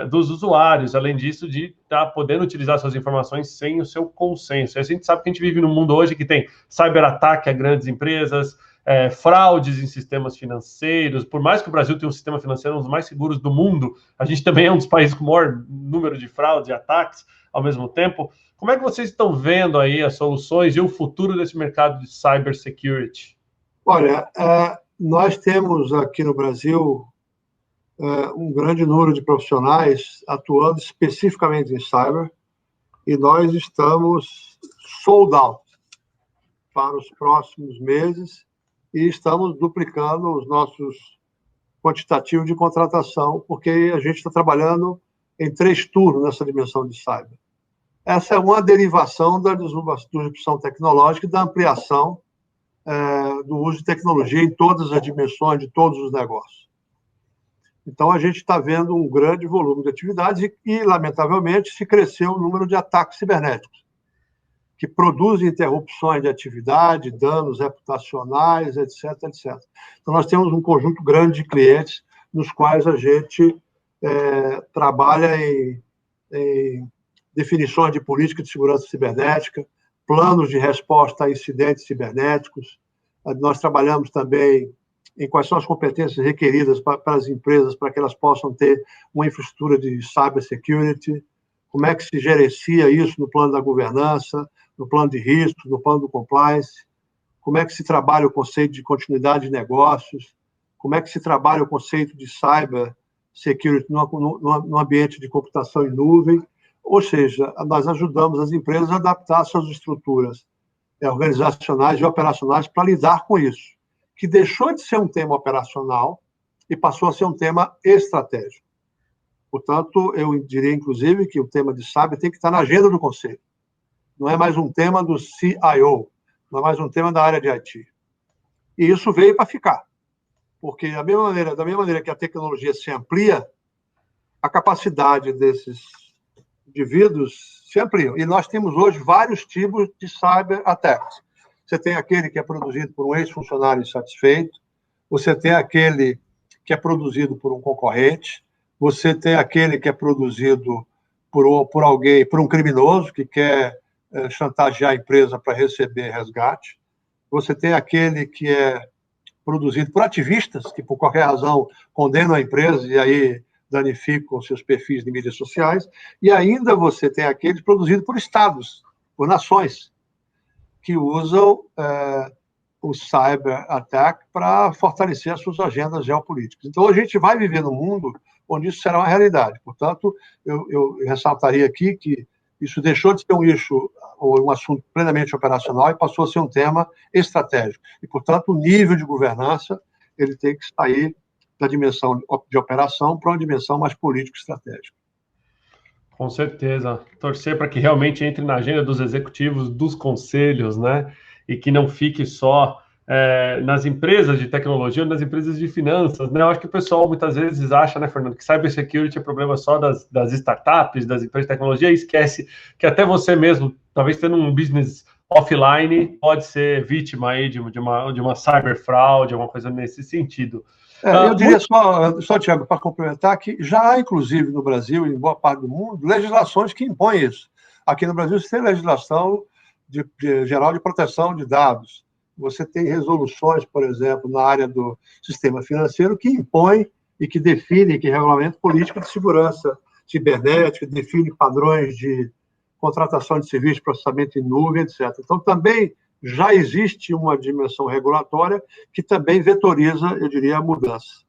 dos usuários, além disso de estar podendo utilizar suas informações sem o seu consenso. A gente sabe que a gente vive num mundo hoje que tem cyberataque a grandes empresas, fraudes em sistemas financeiros. Por mais que o Brasil tenha um sistema financeiro um dos mais seguros do mundo, a gente também é um dos países com o maior número de fraudes e ataques ao mesmo tempo. Como é que vocês estão vendo aí as soluções e o futuro desse mercado de cybersecurity? Olha, nós temos aqui no Brasil um grande número de profissionais atuando especificamente em cyber, e nós estamos sold out para os próximos meses e estamos duplicando os nossos quantitativos de contratação, porque a gente está trabalhando em 3 turnos nessa dimensão de cyber. Essa é uma derivação da disrupção tecnológica e da ampliação do uso de tecnologia em todas as dimensões de todos os negócios. Então, a gente está vendo um grande volume de atividades e, lamentavelmente, se cresceu o número de ataques cibernéticos, que produzem interrupções de atividade, danos reputacionais, etc, etc. Então, nós temos um conjunto grande de clientes nos quais a gente trabalha em definições de política de segurança cibernética, planos de resposta a incidentes cibernéticos. Nós trabalhamos também em quais são as competências requeridas para as empresas, para que elas possam ter uma infraestrutura de cybersecurity, como é que se gerencia isso no plano da governança, no plano de riscos, no plano do compliance, como é que se trabalha o conceito de continuidade de negócios, como é que se trabalha o conceito de cybersecurity no ambiente de computação em nuvem. Ou seja, nós ajudamos as empresas a adaptar suas estruturas organizacionais e operacionais para lidar com isso, que deixou de ser um tema operacional e passou a ser um tema estratégico. Portanto, eu diria, inclusive, que o tema de cyber tem que estar na agenda do Conselho. Não é mais um tema do CIO, não é mais um tema da área de IT. E isso veio para ficar, porque da mesma maneira que a tecnologia se amplia, a capacidade desses indivíduos se amplia. E nós temos hoje vários tipos de cyber attacks. Você tem aquele que é produzido por um ex-funcionário insatisfeito, você tem aquele que é produzido por um concorrente, você tem aquele que é produzido por alguém, por um criminoso que quer chantagear a empresa para receber resgate, você tem aquele que é produzido por ativistas que, por qualquer razão, condenam a empresa e aí danificam seus perfis de mídias sociais, e ainda você tem aqueles produzidos por estados, por nações, que usam o cyber attack para fortalecer as suas agendas geopolíticas. Então, a gente vai viver num mundo onde isso será uma realidade. Portanto, eu ressaltaria aqui que isso deixou de ser um eixo ou um assunto plenamente operacional e passou a ser um tema estratégico. E, portanto, o nível de governança ele tem que sair da dimensão de operação para uma dimensão mais político-estratégica. Com certeza. Torcer para que realmente entre na agenda dos executivos, dos conselhos, né? E que não fique só nas empresas de tecnologia ou nas empresas de finanças, né? Eu acho que o pessoal muitas vezes acha, né, Fernando, que cybersecurity é problema só das startups, das empresas de tecnologia, e esquece que até você mesmo, talvez tendo um business offline, pode ser vítima aí de uma cyberfraude, alguma coisa nesse sentido. Eu diria só, Tiago, para complementar, que já há, inclusive, no Brasil e em boa parte do mundo, legislações que impõem isso. Aqui no Brasil, você tem legislação geral de proteção de dados. Você tem resoluções, por exemplo, na área do sistema financeiro, que impõem e que definem, que regulamentam política de segurança cibernética, define padrões de contratação de serviços de processamento em nuvem, etc. Então, também já existe uma dimensão regulatória que também vetoriza, eu diria, a mudança.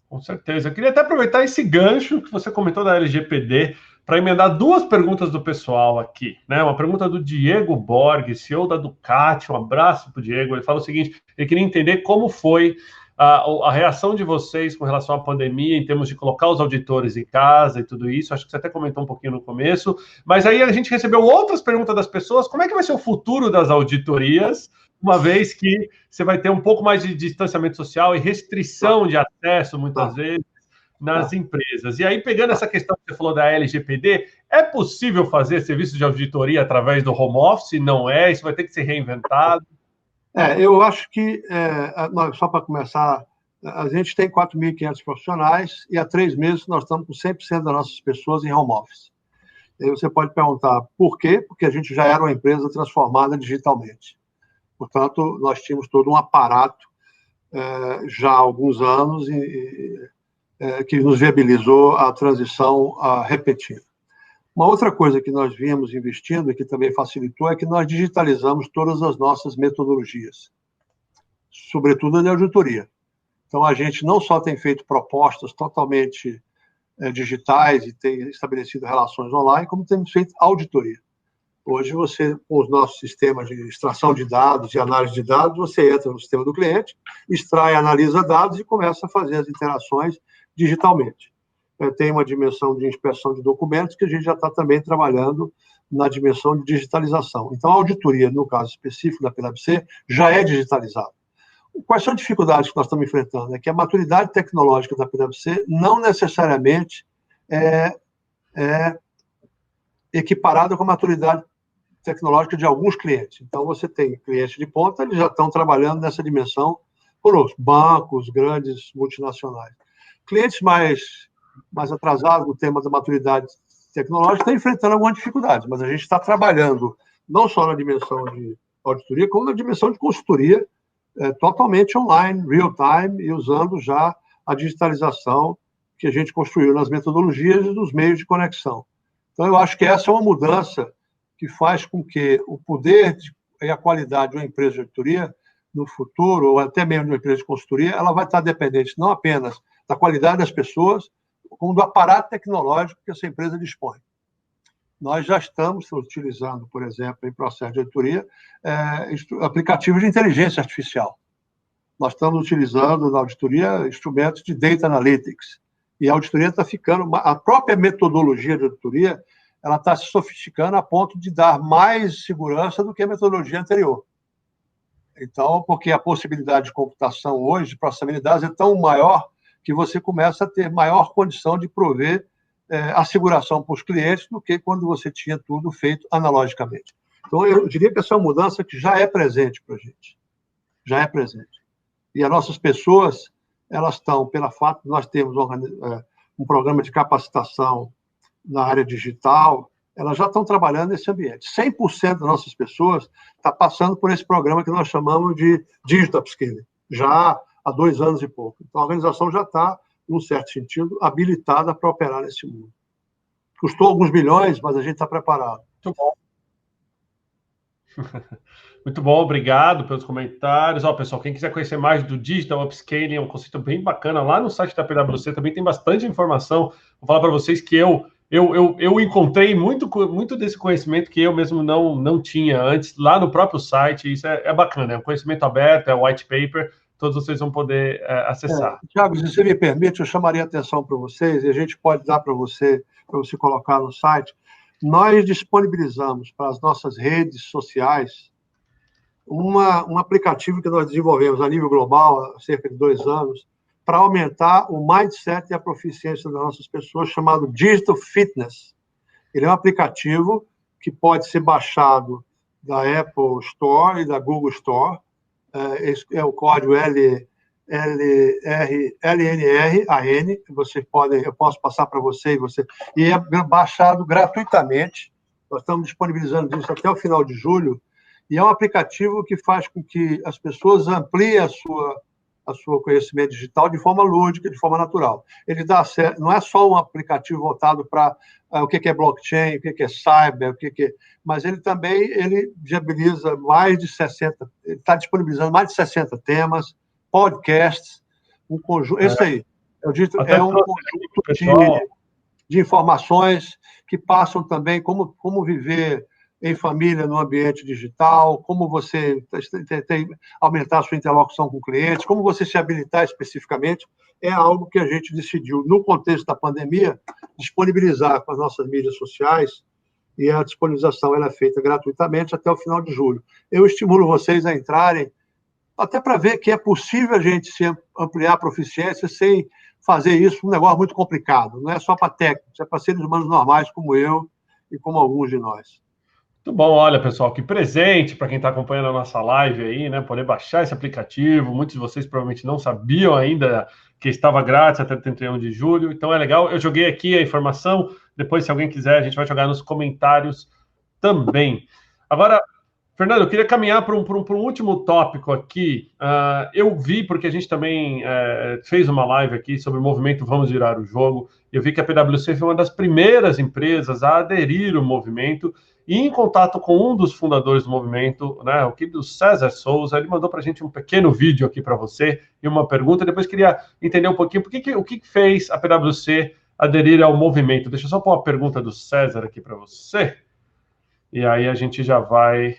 Com certeza. Eu queria até aproveitar esse gancho que você comentou da LGPD para emendar duas perguntas do pessoal aqui, né? Uma pergunta do Diego Borg, CEO da Ducati, um abraço para o Diego. Ele fala o seguinte: ele queria entender como foi a reação de vocês com relação à pandemia, em termos de colocar os auditores em casa e tudo isso. Acho que você até comentou um pouquinho no começo, mas aí a gente recebeu outras perguntas das pessoas. Como é que vai ser o futuro das auditorias, uma vez que você vai ter um pouco mais de distanciamento social e restrição de acesso, muitas vezes, nas empresas? E aí, pegando essa questão que você falou da LGPD, é possível fazer serviço de auditoria através do home office? Não é? Isso vai ter que ser reinventado? Eu acho que, só para começar, a gente tem 4.500 profissionais e há 3 meses nós estamos com 100% das nossas pessoas em home office. E você pode perguntar por quê? Porque a gente já era uma empresa transformada digitalmente. Portanto, nós tínhamos todo um aparato já há alguns anos que nos viabilizou a transição repetida. Uma outra coisa que nós viemos investindo e que também facilitou é que nós digitalizamos todas as nossas metodologias, sobretudo a de auditoria. Então, a gente não só tem feito propostas totalmente digitais e tem estabelecido relações online, como temos feito auditoria. Hoje, você, com os nossos sistemas de extração de dados e análise de dados, você entra no sistema do cliente, extrai, analisa dados e começa a fazer as interações digitalmente. Tem uma dimensão de inspeção de documentos que a gente já está também trabalhando na dimensão de digitalização. Então, a auditoria, no caso específico da PwC, já é digitalizada. Quais são as dificuldades que nós estamos enfrentando? É que a maturidade tecnológica da PwC não necessariamente é equiparada com a maturidade tecnológica de alguns clientes. Então, você tem clientes de ponta, eles já estão trabalhando nessa dimensão conosco, bancos, grandes multinacionais. Clientes mais atrasados no tema da maturidade tecnológica estão enfrentando algumas dificuldades, mas a gente está trabalhando não só na dimensão de auditoria, como na dimensão de consultoria totalmente online, real time, e usando já a digitalização que a gente construiu nas metodologias e nos meios de conexão. Então, eu acho que essa é uma mudança que faz com que o poder e a qualidade de uma empresa de auditoria no futuro, ou até mesmo de uma empresa de consultoria, ela vai estar dependente não apenas da qualidade das pessoas, como do aparato tecnológico que essa empresa dispõe. Nós já estamos utilizando, por exemplo, em processo de auditoria, aplicativos de inteligência artificial. Nós estamos utilizando na auditoria instrumentos de data analytics. E a auditoria está ficando... A própria metodologia de auditoria ela está se sofisticando a ponto de dar mais segurança do que a metodologia anterior. Então, porque a possibilidade de computação hoje, de processamento de dados, é tão maior que você começa a ter maior condição de prover asseguração para os clientes do que quando você tinha tudo feito analogicamente. Então, eu diria que essa é uma mudança que já é presente para a gente. Já é presente. E as nossas pessoas, elas estão, pelo fato de nós termos um programa de capacitação na área digital, elas já estão trabalhando nesse ambiente. 100% das nossas pessoas está passando por esse programa que nós chamamos de Digital Upskilling, já há 2 anos e pouco. Então, a organização já está, num certo sentido, habilitada para operar nesse mundo. Custou alguns milhões, mas a gente está preparado. Muito bom. Muito bom, obrigado pelos comentários. Pessoal, quem quiser conhecer mais do Digital Upscaling, é um conceito bem bacana. Lá no site da PwC também tem bastante informação. Vou falar para vocês que eu encontrei muito desse conhecimento que eu mesmo não tinha antes, lá no próprio site. Isso é bacana, é um conhecimento aberto, é um white paper. todos vocês vão poder acessar. Tiago, se você me permite, eu chamaria a atenção para vocês, e a gente pode dar para você colocar no site. Nós disponibilizamos para as nossas redes sociais um aplicativo que nós desenvolvemos a nível global há cerca de 2 anos para aumentar o mindset e a proficiência das nossas pessoas, chamado Digital Fitness. Ele é um aplicativo que pode ser baixado da Apple Store e da Google Store. Esse é o código LNRAN. Eu posso passar para você e é baixado gratuitamente. Nós estamos disponibilizando isso até o final de julho. E é um aplicativo que faz com que as pessoas ampliem a sua conhecimento digital de forma lúdica, de forma natural. Ele não é só um aplicativo voltado para o que é blockchain, o que é cyber, mas ele também viabiliza mais de 60, ele está disponibilizando mais de 60 temas, podcasts, um conjunto. Esse aí, eu disse, é um conjunto de informações que passam também como viver em família no ambiente digital, como você aumentar a sua interlocução com clientes, como você se habilitar especificamente, é algo que a gente decidiu, no contexto da pandemia, disponibilizar com as nossas mídias sociais, e a disponibilização ela é feita gratuitamente até o final de julho. Eu estimulo vocês a entrarem, até para ver que é possível a gente se ampliar a proficiência sem fazer isso um negócio muito complicado. Não é só para técnicos, é para seres humanos normais como eu e como alguns de nós. Muito bom, olha, pessoal, que presente para quem está acompanhando a nossa live aí, né? Poder baixar esse aplicativo. Muitos de vocês provavelmente não sabiam ainda que estava grátis até 31 de julho. Então é legal. Eu joguei aqui a informação. Depois, se alguém quiser, a gente vai jogar nos comentários também. Agora, Fernando, eu queria caminhar para um último tópico aqui. Eu vi, porque a gente também fez uma live aqui sobre o movimento Vamos Virar o Jogo. Eu vi que a PwC foi uma das primeiras empresas a aderir ao movimento. E em contato com um dos fundadores do movimento, né, o querido César Souza, ele mandou para a gente um pequeno vídeo aqui para você e uma pergunta. Depois queria entender um pouquinho o que fez a PwC aderir ao movimento. Deixa eu só pôr a pergunta do César aqui para você. E aí a gente já vai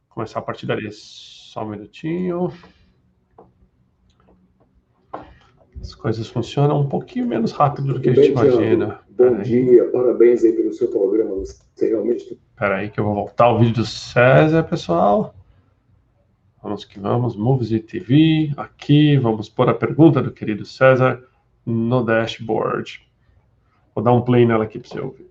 começar a partir dali. Só um minutinho. As coisas funcionam um pouquinho menos rápido do que a gente imagina. Bom dia, parabéns aí pelo seu programa. Você realmente... Espera aí que eu vou voltar o vídeo do César, pessoal. Vamos que vamos. Moves e TV. Aqui, vamos pôr a pergunta do querido César no dashboard. Vou dar um play nela aqui para você ouvir.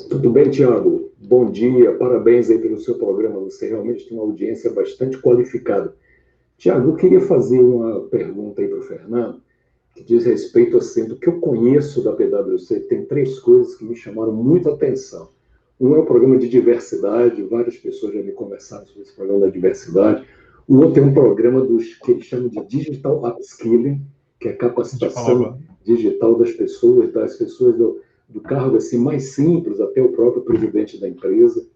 Tudo bem, Tiago? Bom dia, parabéns aí pelo seu programa. Você realmente tem uma audiência bastante qualificada. Tiago, eu queria fazer uma pergunta aí para o Fernando, que diz respeito assim, do que eu conheço da PwC. Tem 3 coisas que me chamaram muito a atenção. Um é o programa de diversidade, várias pessoas já me conversaram sobre esse programa da diversidade. O outro é um programa que eles chamam de Digital Upskilling, que é a capacitação digital das pessoas do cargo assim, mais simples até o próprio presidente da empresa.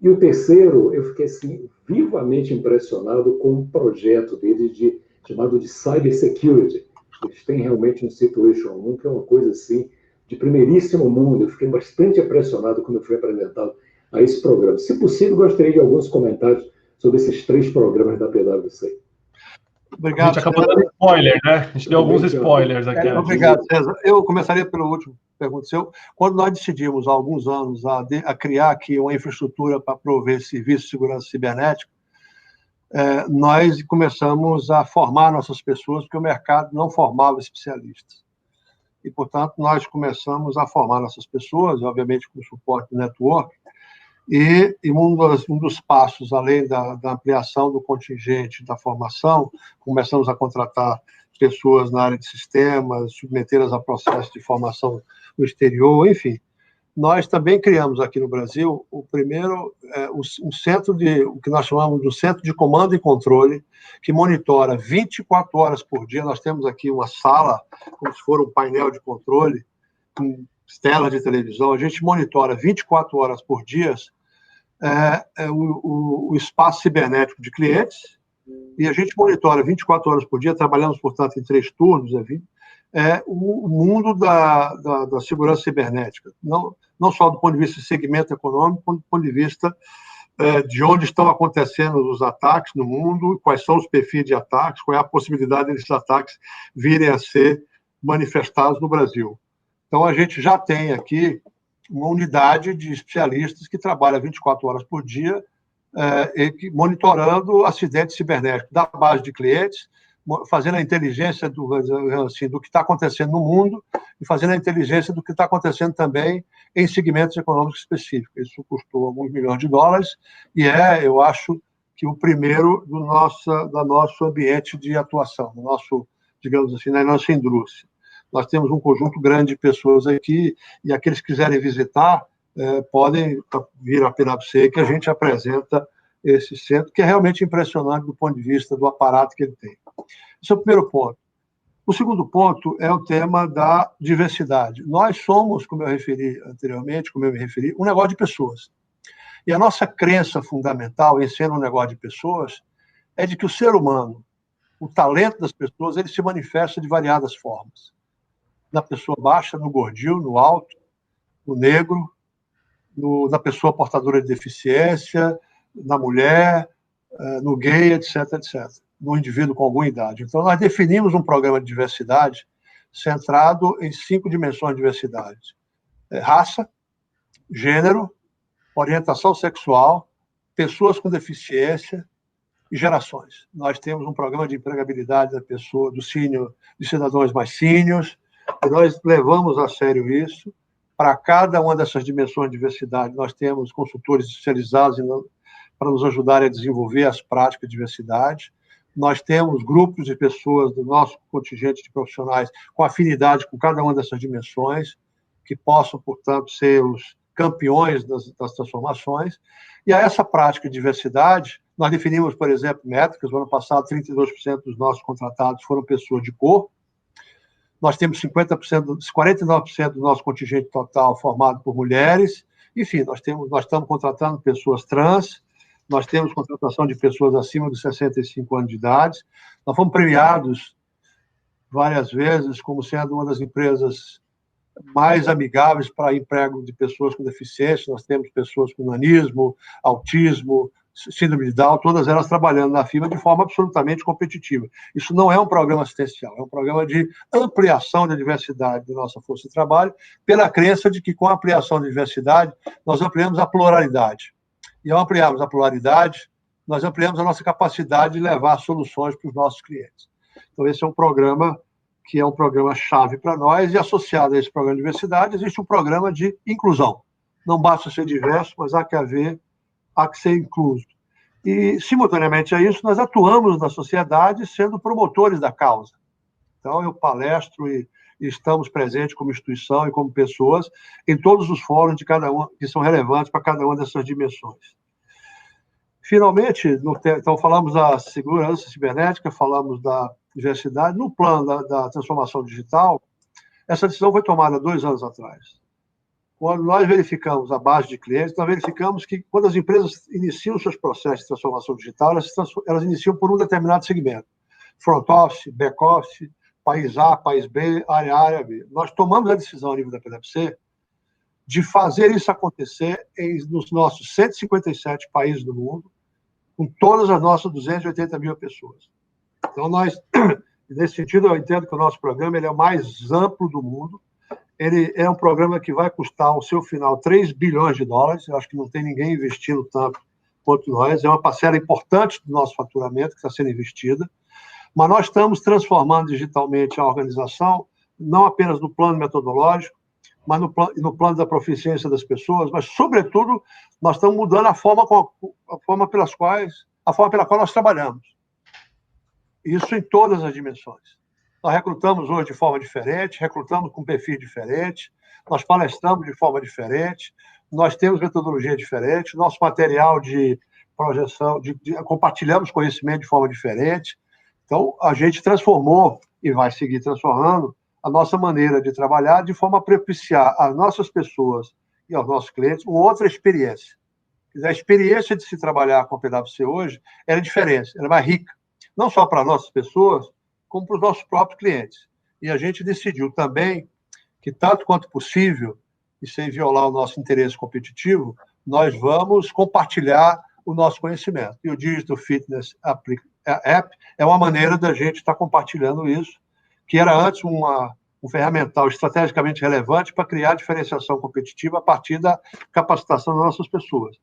E o terceiro, eu fiquei assim, vivamente impressionado com um projeto deles chamado de Cybersecurity. Eles têm realmente um Situation 1, que é uma coisa assim, de primeiríssimo mundo. Eu fiquei bastante impressionado quando eu fui apresentado a esse programa. Se possível, gostaria de alguns comentários sobre esses 3 programas da PwC. Obrigado, a gente acabou dando spoiler, né? A gente deu alguns spoilers aqui. Obrigado, César. Eu começaria pelo último pergunta seu. Quando nós decidimos, há alguns anos, a criar aqui uma infraestrutura para prover serviço de segurança cibernética, nós começamos a formar nossas pessoas, porque o mercado não formava especialistas. E, portanto, nós começamos a formar nossas pessoas, obviamente com suporte do network, e um dos passos, além da ampliação do contingente da formação, começamos a contratar pessoas na área de sistemas, submetê-las a processos de formação no exterior, enfim. Nós também criamos aqui no Brasil o primeiro, o que nós chamamos de Centro de Comando e Controle, que monitora 24 horas por dia. Nós temos aqui uma sala, como se for um painel de controle, com telas de televisão. A gente monitora 24 horas por dia o espaço cibernético de clientes, e a gente monitora 24 horas por dia, trabalhamos, portanto, em 3 turnos, o mundo da segurança cibernética, não só do ponto de vista de segmento econômico, quanto do ponto de vista de onde estão acontecendo os ataques no mundo, quais são os perfis de ataques, qual é a possibilidade desses ataques virem a ser manifestados no Brasil. Então, a gente já tem aqui uma unidade de especialistas que trabalha 24 horas por dia, monitorando acidentes cibernéticos da base de clientes, fazendo a inteligência do que está acontecendo no mundo e fazendo a inteligência do que está acontecendo também em segmentos econômicos específicos. Isso custou alguns milhões de dólares e eu acho, que o primeiro do nosso ambiente de atuação, no nosso, digamos assim, na nossa indústria. Nós temos um conjunto grande de pessoas aqui e aqueles que quiserem visitar podem vir à PwC, que a gente apresenta esse centro, que é realmente impressionante do ponto de vista do aparato que ele tem. Esse é o primeiro ponto. O segundo ponto é o tema da diversidade. Nós somos, como eu referi anteriormente, um negócio de pessoas. E a nossa crença fundamental em ser um negócio de pessoas é de que o ser humano, o talento das pessoas, ele se manifesta de variadas formas. Na pessoa baixa, no gordinho, no alto, no negro, na pessoa portadora de deficiência, na mulher, no gay, etc., etc., no indivíduo com alguma idade. Então, nós definimos um programa de diversidade centrado em 5 dimensões de diversidade: raça, gênero, orientação sexual, pessoas com deficiência e gerações. Nós temos um programa de empregabilidade da pessoa, do sênior, de cidadãos mais sêniores, e nós levamos a sério isso. Para cada uma dessas dimensões de diversidade, nós temos consultores especializados para nos ajudarem a desenvolver as práticas de diversidade. Nós temos grupos de pessoas do nosso contingente de profissionais com afinidade com cada uma dessas dimensões, que possam, portanto, ser os campeões das transformações. E a essa prática de diversidade, nós definimos, por exemplo, métricas. No ano passado, 32% dos nossos contratados foram pessoas de cor. Nós temos 49% do nosso contingente total formado por mulheres. Enfim, nós estamos contratando pessoas trans, nós temos contratação de pessoas acima de 65 anos de idade. Nós fomos premiados várias vezes como sendo uma das empresas mais amigáveis para emprego de pessoas com deficiência. Nós temos pessoas com nanismo, autismo, síndrome de Down, todas elas trabalhando na firma de forma absolutamente competitiva. Isso não é um programa assistencial, é um programa de ampliação da diversidade da nossa força de trabalho, pela crença de que, com a ampliação da diversidade, nós ampliamos a pluralidade. E, ao ampliarmos a pluralidade, nós ampliamos a nossa capacidade de levar soluções para os nossos clientes. Então, esse é um programa que é um programa-chave para nós, e associado a esse programa de diversidade, existe um programa de inclusão. Não basta ser diverso, mas há que ser incluso. E, simultaneamente a isso, nós atuamos na sociedade sendo promotores da causa. Então, eu palestro e estamos presentes como instituição e como pessoas em todos os fóruns de cada um, que são relevantes para cada uma dessas dimensões. Finalmente, então, falamos da segurança cibernética, falamos da diversidade. No plano da transformação digital, essa decisão foi tomada 2 anos atrás. Quando nós verificamos a base de clientes, nós verificamos que, quando as empresas iniciam seus processos de transformação digital, elas iniciam por um determinado segmento: front office, back office, país A, país B, área B. Nós tomamos a decisão a nível da PwC de fazer isso acontecer nos nossos 157 países do mundo, com todas as nossas 280 mil pessoas. Então, nesse sentido, eu entendo que o nosso programa ele é o mais amplo do mundo. Ele é um programa que vai custar, ao seu final, 3 bilhões de dólares. Eu acho que não tem ninguém investindo tanto quanto nós. É uma parcela importante do nosso faturamento que está sendo investida. Mas nós estamos transformando digitalmente a organização, não apenas no plano metodológico, mas no plano da proficiência das pessoas, mas, sobretudo, nós estamos mudando a forma pela qual nós trabalhamos. Isso em todas as dimensões. Nós recrutamos hoje de forma diferente, recrutamos com perfil diferente, nós palestramos de forma diferente, nós temos metodologia diferente, nosso material de projeção, compartilhamos conhecimento de forma diferente. Então, a gente transformou, e vai seguir transformando, a nossa maneira de trabalhar de forma a propiciar às nossas pessoas e aos nossos clientes uma outra experiência. A experiência de se trabalhar com a PwC hoje é diferente, ela é mais rica, não só para as nossas pessoas, como para os nossos próprios clientes. E a gente decidiu também que, tanto quanto possível, e sem violar o nosso interesse competitivo, nós vamos compartilhar o nosso conhecimento. E o Digital Fitness App é uma maneira da gente estar compartilhando isso, que era antes um ferramental estrategicamente relevante para criar diferenciação competitiva a partir da capacitação das nossas pessoas.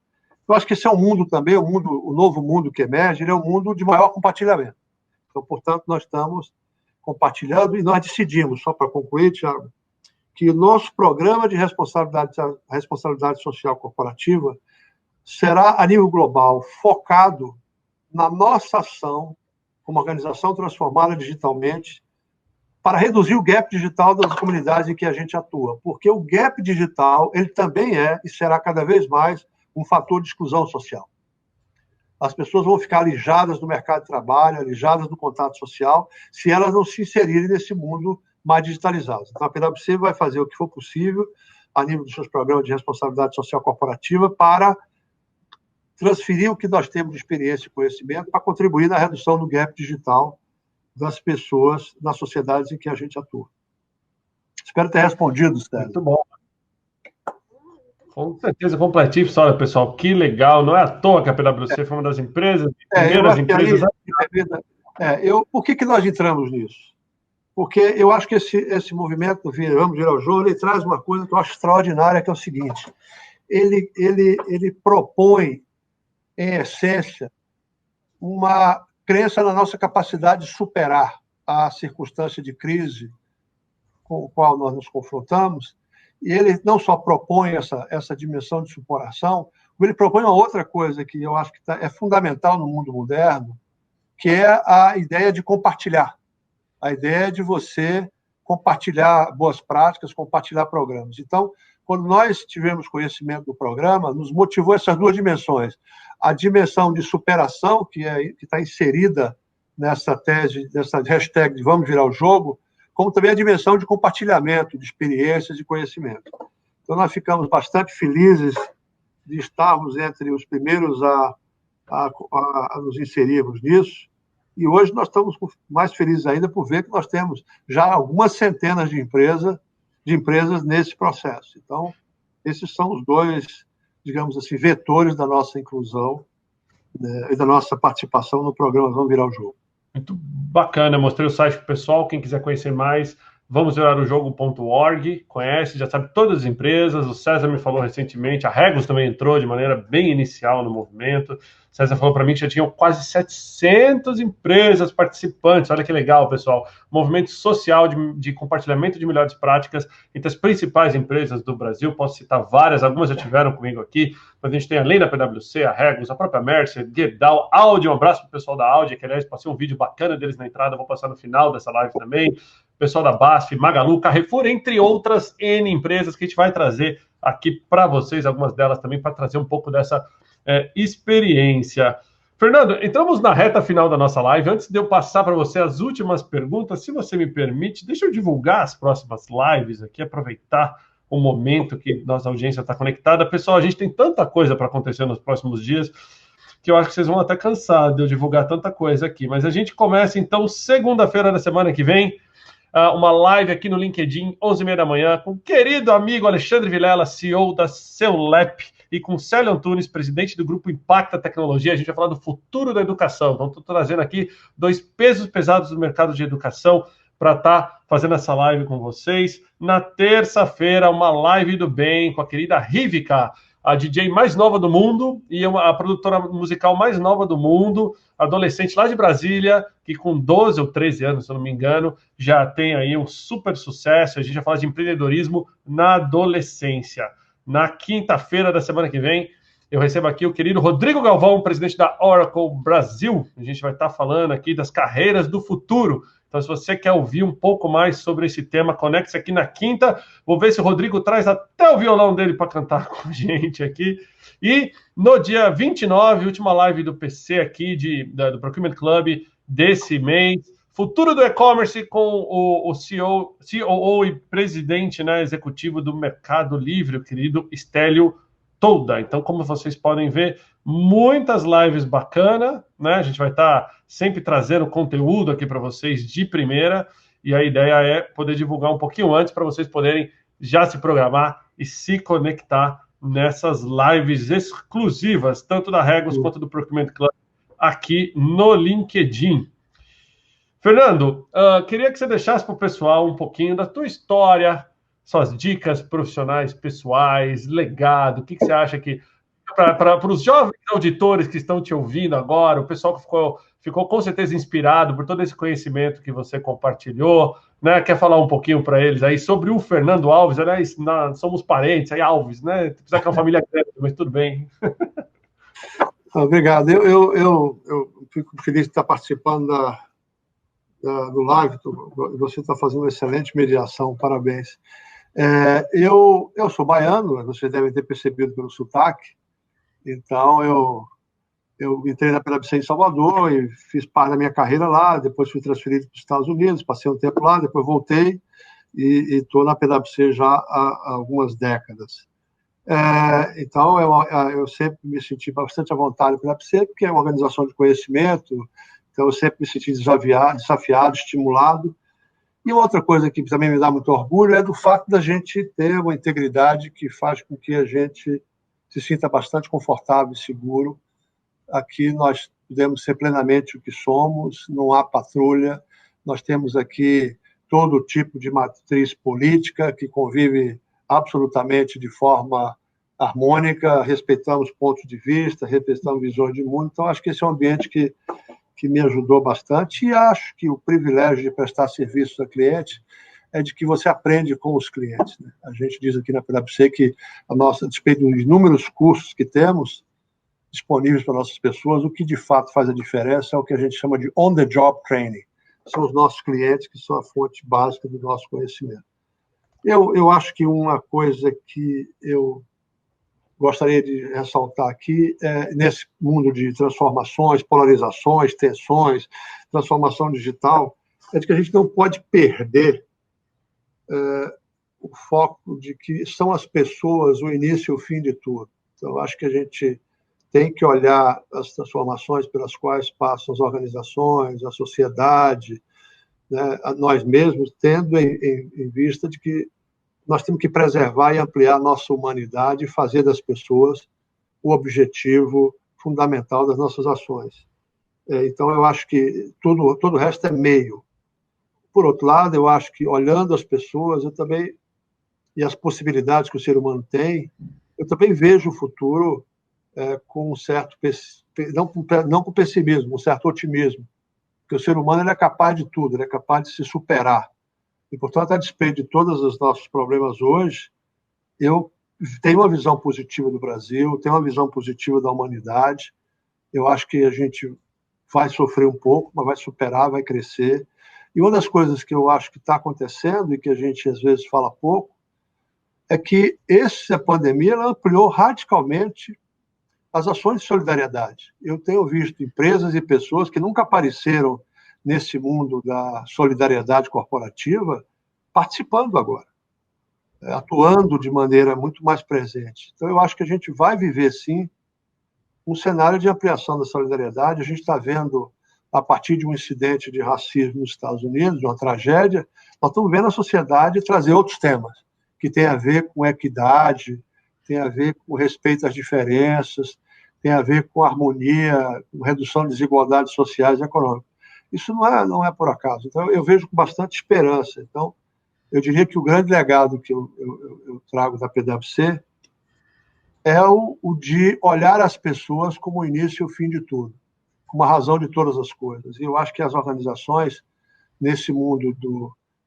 Eu acho que esse é um mundo também, o novo mundo que emerge, ele é um mundo de maior compartilhamento. Então, portanto, nós estamos compartilhando e nós decidimos, só para concluir, Thiago, que o nosso programa de responsabilidade social corporativa será, a nível global, focado na nossa ação como organização transformada digitalmente para reduzir o gap digital das comunidades em que a gente atua. Porque o gap digital, ele também é e será cada vez mais um fator de exclusão social. As pessoas vão ficar alijadas do mercado de trabalho, alijadas do contato social, se elas não se inserirem nesse mundo mais digitalizado. Então, a PwC vai fazer o que for possível, a nível dos seus programas de responsabilidade social corporativa, para transferir o que nós temos de experiência e conhecimento para contribuir na redução do gap digital das pessoas nas sociedades em que a gente atua. Espero ter respondido, Sérgio. Muito bom. Com certeza, completíssimo. Olha, pessoal, que legal. Não é à toa que a PwC foi uma das empresas, primeiras empresas... Por que nós entramos nisso? Porque eu acho que esse movimento do Vamos Virar o Jogo, ele traz uma coisa que eu acho extraordinária, que é o seguinte: ele propõe, em essência, uma crença na nossa capacidade de superar a circunstância de crise com a qual nós nos confrontamos, e ele não só propõe essa dimensão de superação, como ele propõe uma outra coisa que eu acho que é fundamental no mundo moderno, que é a ideia de compartilhar. A ideia de você compartilhar boas práticas, compartilhar programas. Então, quando nós tivemos conhecimento do programa, nos motivou essas duas dimensões. A dimensão de superação, que está inserida nessa tese, nessa hashtag de Vamos Virar o Jogo, como também a dimensão de compartilhamento de experiências e conhecimento. Então, nós ficamos bastante felizes de estarmos entre os primeiros a nos inserirmos nisso, e hoje nós estamos mais felizes ainda por ver que nós temos já algumas centenas de empresas nesse processo. Então, esses são os dois, digamos assim, vetores da nossa inclusão, né, e da nossa participação no programa Vamos Virar o Jogo. Muito bacana, eu mostrei o site para o pessoal, quem quiser conhecer mais, vamosvirarojogo.org, conhece, já sabe todas as empresas, o César me falou recentemente, a Regus também entrou de maneira bem inicial no movimento, o César falou para mim que já tinham quase 700 empresas participantes, olha que legal, pessoal, movimento social de compartilhamento de melhores práticas entre as principais empresas do Brasil, posso citar várias, algumas já tiveram comigo aqui, mas a gente tem além da PwC, a Regus, a própria Mercer, Gerdau, Audi, um abraço para o pessoal da Audi, que aliás passei um vídeo bacana deles na entrada, vou passar no final dessa live também, pessoal da BASF, Magalu, Carrefour, entre outras N empresas que a gente vai trazer aqui para vocês, algumas delas também, para trazer um pouco dessa experiência. Fernando, entramos na reta final da nossa live. Antes de eu passar para você as últimas perguntas, se você me permite, deixa eu divulgar as próximas lives aqui, aproveitar o momento que nossa audiência está conectada. Pessoal, a gente tem tanta coisa para acontecer nos próximos dias que eu acho que vocês vão até cansar de eu divulgar tanta coisa aqui. Mas a gente começa, então, segunda-feira da semana que vem, uma live aqui no LinkedIn, 11h30 da manhã, com o querido amigo Alexandre Vilela, CEO da Ceulep, e com Célio Antunes, presidente do Grupo Impacta Tecnologia. A gente vai falar do futuro da educação. Então, estou trazendo aqui dois pesos pesados do mercado de educação para estar fazendo essa live com vocês. Na terça-feira, uma live do bem com a querida Rivica, a DJ mais nova do mundo e a produtora musical mais nova do mundo, adolescente lá de Brasília, que com 12 ou 13 anos, se eu não me engano, já tem aí um super sucesso. A gente vai falar de empreendedorismo na adolescência. Na quinta-feira da semana que vem, eu recebo aqui o querido Rodrigo Galvão, presidente da Oracle Brasil. A gente vai estar falando aqui das carreiras do futuro. Então, se você quer ouvir um pouco mais sobre esse tema, conecte-se aqui na quinta. Vou ver se o Rodrigo traz até o violão dele para cantar com a gente aqui. E no dia 29, última live do PC aqui, do Procurement Club desse mês, futuro do e-commerce com o COO e presidente, né, executivo do Mercado Livre, o querido Stélio Tolda. Então, como vocês podem ver, muitas lives bacanas, né? A gente vai estar sempre trazendo conteúdo aqui para vocês de primeira, e a ideia é poder divulgar um pouquinho antes para vocês poderem já se programar e se conectar nessas lives exclusivas, tanto da Regus quanto do Procurement Club, aqui no LinkedIn. Fernando, queria que você deixasse para o pessoal um pouquinho da tua história, suas dicas profissionais, pessoais, legado, o que você acha que... Para os jovens auditores que estão te ouvindo agora, o pessoal que ficou com certeza inspirado por todo esse conhecimento que você compartilhou, né? Quer falar um pouquinho para eles aí sobre o Fernando Alves, né? Somos parentes, aí Alves, né? Precisa que é uma família grande, mas tudo bem. Obrigado. Eu fico feliz de estar participando do live. Você está fazendo uma excelente mediação, parabéns. Eu sou baiano, vocês devem ter percebido pelo sotaque. Então, eu entrei na PwC em Salvador e fiz parte da minha carreira lá, depois fui transferido para os Estados Unidos, passei um tempo lá, depois voltei e estou na PwC já há algumas décadas. Então, eu sempre me senti bastante à vontade na PwC, porque é uma organização de conhecimento, então eu sempre me senti desafiado, estimulado. E outra coisa que também me dá muito orgulho é do fato da gente ter uma integridade que faz com que a gente se sinta bastante confortável e seguro. Aqui nós podemos ser plenamente o que somos, não há patrulha, nós temos aqui todo tipo de matriz política que convive absolutamente de forma harmônica, respeitamos pontos de vista, respeitamos visões de mundo, então acho que esse é um ambiente que me ajudou bastante e acho que o privilégio de prestar serviços a clientes é de que você aprende com os clientes, né? A gente diz aqui na PwC que a despeito dos inúmeros cursos que temos disponíveis para nossas pessoas, o que de fato faz a diferença é o que a gente chama de on-the-job training. São os nossos clientes que são a fonte básica do nosso conhecimento. Eu acho que uma coisa que eu gostaria de ressaltar aqui, nesse mundo de transformações, polarizações, tensões, transformação digital, é de que a gente não pode perder o foco de que são as pessoas o início e o fim de tudo. Então, acho que a gente tem que olhar as transformações pelas quais passam as organizações, a sociedade, né, nós mesmos, tendo em vista de que nós temos que preservar e ampliar a nossa humanidade e fazer das pessoas o objetivo fundamental das nossas ações. Então, eu acho que todo o resto é meio. Por outro lado, eu acho que, olhando as pessoas, e as possibilidades que o ser humano tem, eu também vejo o futuro com um certo, não com pessimismo, um certo otimismo, porque o ser humano ele é capaz de tudo, ele é capaz de se superar. E, portanto, a despeito de todos os nossos problemas hoje, eu tenho uma visão positiva do Brasil, tenho uma visão positiva da humanidade. Eu acho que a gente vai sofrer um pouco, mas vai superar, vai crescer. E uma das coisas que eu acho que está acontecendo e que a gente, às vezes, fala pouco, é que essa pandemia ela ampliou radicalmente as ações de solidariedade. Eu tenho visto empresas e pessoas que nunca apareceram nesse mundo da solidariedade corporativa participando agora, atuando de maneira muito mais presente. Então, eu acho que a gente vai viver, sim, um cenário de ampliação da solidariedade. A gente está vendo, a partir de um incidente de racismo nos Estados Unidos, de uma tragédia, nós estamos vendo a sociedade trazer outros temas que têm a ver com equidade, tem a ver com respeito às diferenças, tem a ver com harmonia, com redução de desigualdades sociais e econômicas. Isso não é por acaso. Então, eu vejo com bastante esperança. Então, eu diria que o grande legado que eu trago da PwC é o de olhar as pessoas como o início e o fim de tudo, como a razão de todas as coisas. E eu acho que as organizações, nesse mundo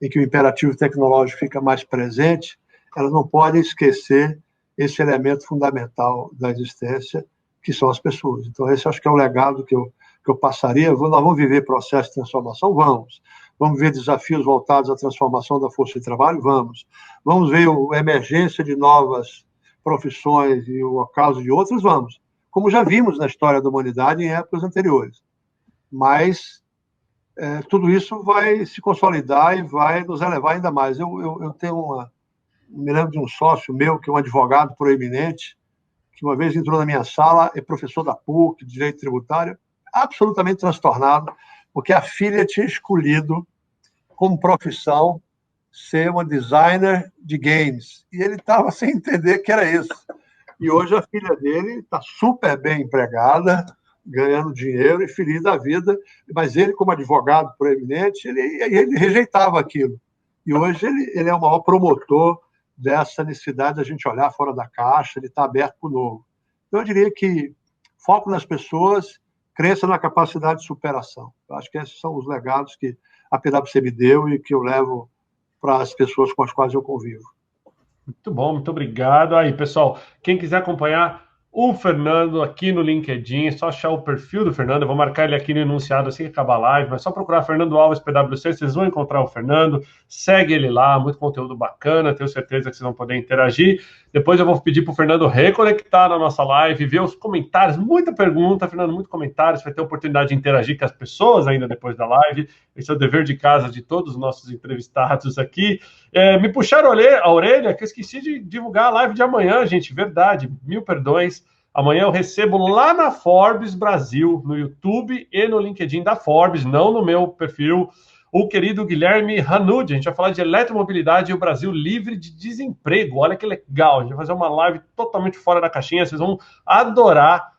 em que o imperativo tecnológico fica mais presente, elas não podem esquecer esse elemento fundamental da existência, que são as pessoas. Então, esse acho que é o legado que eu passaria. Nós vamos viver processo de transformação? Vamos. Vamos ver desafios voltados à transformação da força de trabalho? Vamos. Vamos ver a emergência de novas profissões e o ocaso de outras? Vamos. Como já vimos na história da humanidade em épocas anteriores. Mas tudo isso vai se consolidar e vai nos elevar ainda mais. Eu me lembro de um sócio meu, que é um advogado proeminente, que uma vez entrou na minha sala, é professor da PUC, de Direito Tributário, absolutamente transtornado, porque a filha tinha escolhido como profissão ser uma designer de games. E ele estava sem entender que era isso. E hoje a filha dele está super bem empregada, ganhando dinheiro e feliz da vida, mas ele, como advogado proeminente, ele rejeitava aquilo. E hoje ele é o maior promotor dessa necessidade da gente olhar fora da caixa, ele está aberto para o novo. Então, eu diria que foco nas pessoas, crença na capacidade de superação. Eu acho que esses são os legados que a PwC me deu e que eu levo para as pessoas com as quais eu convivo. Muito bom, muito obrigado. Aí, pessoal, quem quiser acompanhar o Fernando aqui no LinkedIn, é só achar o perfil do Fernando, eu vou marcar ele aqui no enunciado assim que acabar a live, mas só procurar Fernando Alves PwC, vocês vão encontrar o Fernando, segue ele lá, muito conteúdo bacana, tenho certeza que vocês vão poder interagir. Depois eu vou pedir para o Fernando reconectar na nossa live, ver os comentários, muita pergunta, Fernando, muitos comentários, vai ter oportunidade de interagir com as pessoas ainda depois da live, esse é o dever de casa de todos os nossos entrevistados aqui. Me puxaram a orelha que eu esqueci de divulgar a live de amanhã, gente, verdade, 1000 perdões. Amanhã eu recebo lá na Forbes Brasil, no YouTube e no LinkedIn da Forbes, não no meu perfil, o querido Guilherme Hanud. A gente vai falar de eletromobilidade e o Brasil livre de desemprego. Olha que legal, a gente vai fazer uma live totalmente fora da caixinha, vocês vão adorar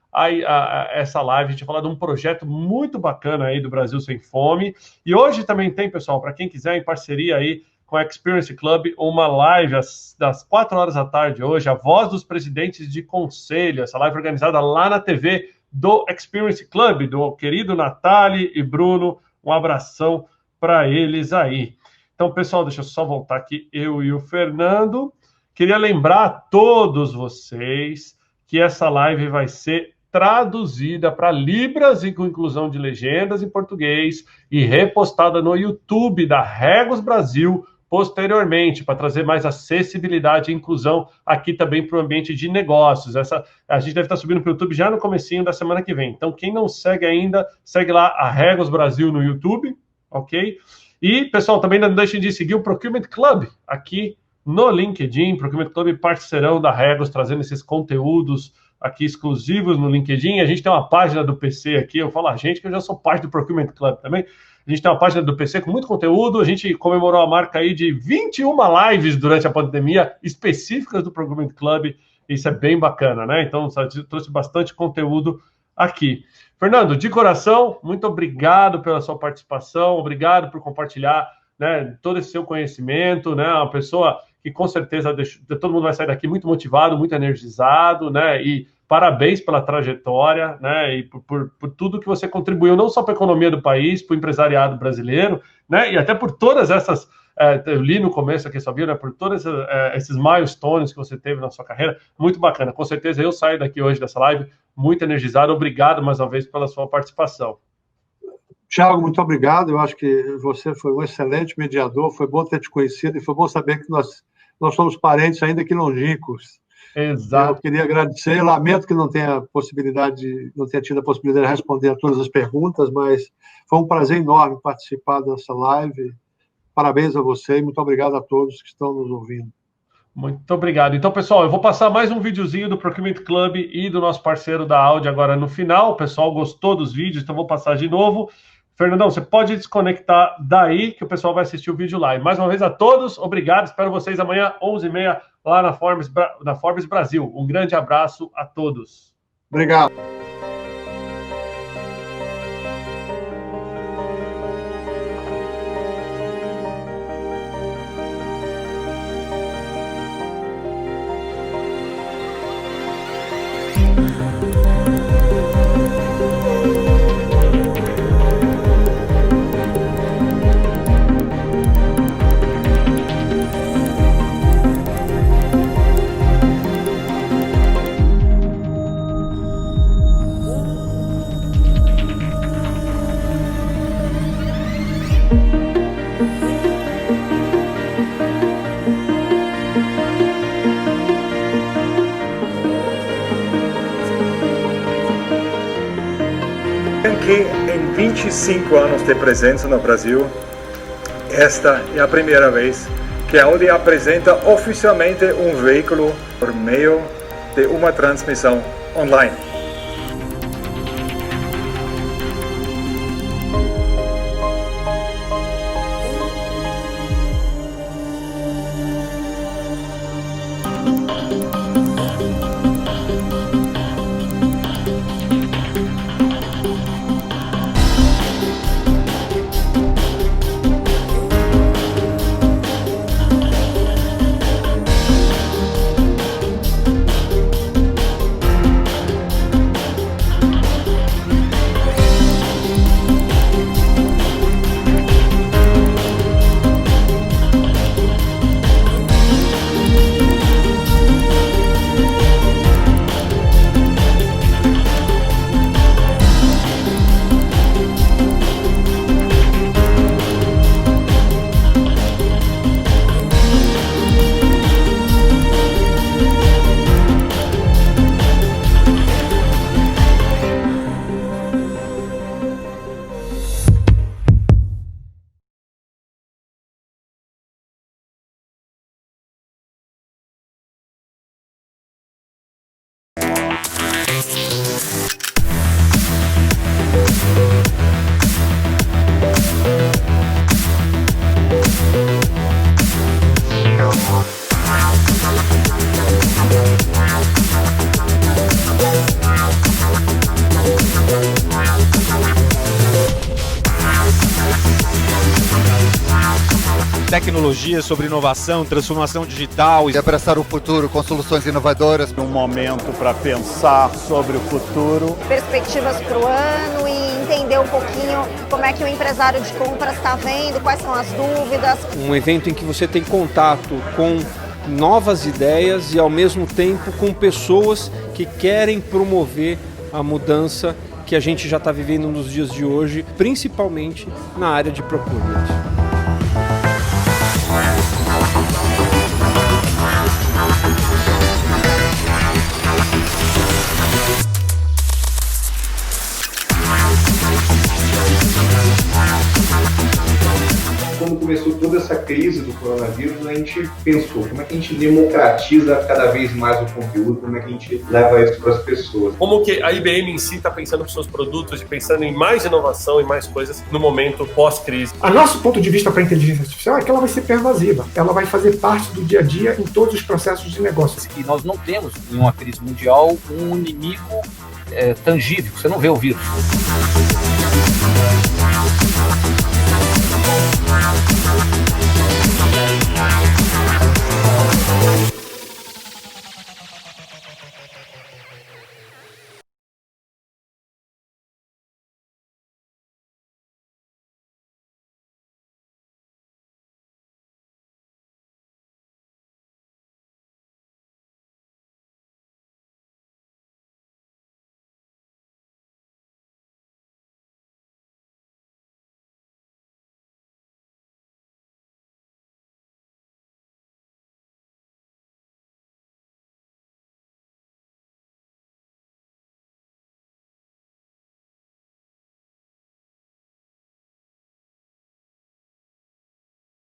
essa live. A gente vai falar de um projeto muito bacana aí do Brasil Sem Fome. E hoje também tem, pessoal, para quem quiser, em parceria aí com a Experience Club, uma live das 4 horas da tarde hoje, a voz dos presidentes de conselho, essa live organizada lá na TV do Experience Club, do querido Natali e Bruno, um abração para eles aí. Então, pessoal, deixa eu só voltar aqui, eu e o Fernando. Queria lembrar a todos vocês que essa live vai ser traduzida para Libras e com inclusão de legendas em português e repostada no YouTube da Regos Brasil posteriormente, para trazer mais acessibilidade e inclusão aqui também para o ambiente de negócios. A gente deve estar subindo para o YouTube já no comecinho da semana que vem. Então, quem não segue ainda, segue lá a Regos Brasil no YouTube, ok? E, pessoal, também não deixem de seguir o Procurement Club aqui no LinkedIn. Procurement Club parceirão da Regos, trazendo esses conteúdos aqui exclusivos no LinkedIn. A gente tem uma página do PC aqui, eu falo a gente, que eu já sou parte do Procurement Club também. A gente tem uma página do PC com muito conteúdo, a gente comemorou a marca aí de 21 lives durante a pandemia, específicas do Procurement Club, isso é bem bacana, né? Então, trouxe bastante conteúdo aqui. Fernando, de coração, muito obrigado pela sua participação, obrigado por compartilhar, né, todo esse seu conhecimento, né? Uma pessoa que com certeza todo mundo vai sair daqui muito motivado, muito energizado, né? E parabéns pela trajetória, né? E por tudo que você contribuiu, não só para a economia do país, para o empresariado brasileiro, né? E até por todas essas, eu li no começo aqui, sabia, né? Por todos esses milestones que você teve na sua carreira, muito bacana. Com certeza eu saio daqui hoje dessa live muito energizado. Obrigado mais uma vez pela sua participação. Thiago, muito obrigado. Eu acho que você foi um excelente mediador, foi bom ter te conhecido e foi bom saber que nós somos parentes ainda que longínquos. Exato. Eu queria agradecer, lamento que não tenha tido a possibilidade de responder a todas as perguntas, mas foi um prazer enorme participar dessa live. Parabéns a você e muito obrigado a todos que estão nos ouvindo. Muito obrigado. Então, pessoal, eu vou passar mais um videozinho do Procurement Club e do nosso parceiro da Audi agora no final. O pessoal gostou dos vídeos, então vou passar de novo. Fernandão, você pode desconectar daí que o pessoal vai assistir o vídeo lá. E mais uma vez a todos, obrigado. Espero vocês amanhã, 11h30, lá na Forbes Brasil. Um grande abraço a todos. Obrigado. Que em 25 anos de presença no Brasil, esta é a primeira vez que a Audi apresenta oficialmente um veículo por meio de uma transmissão online. tecnologia, sobre inovação, transformação digital. E abraçar o futuro com soluções inovadoras. Um momento para pensar sobre o futuro. Perspectivas para o ano e entender um pouquinho como é que o empresário de compras está vendo, quais são as dúvidas. Um evento em que você tem contato com novas ideias e ao mesmo tempo com pessoas que querem promover a mudança que a gente já está vivendo nos dias de hoje, principalmente na área de procurement. Quando começou toda essa crise do coronavírus, a gente pensou como é que a gente democratiza cada vez mais o conteúdo, como é que a gente leva isso para as pessoas. Como que a IBM em si está pensando nos seus produtos e pensando em mais inovação e mais coisas no momento pós-crise? O nosso ponto de vista para a inteligência artificial é que ela vai ser pervasiva, ela vai fazer parte do dia a dia em todos os processos de negócio. E nós não temos, em uma crise mundial, um inimigo tangível, você não vê o vírus.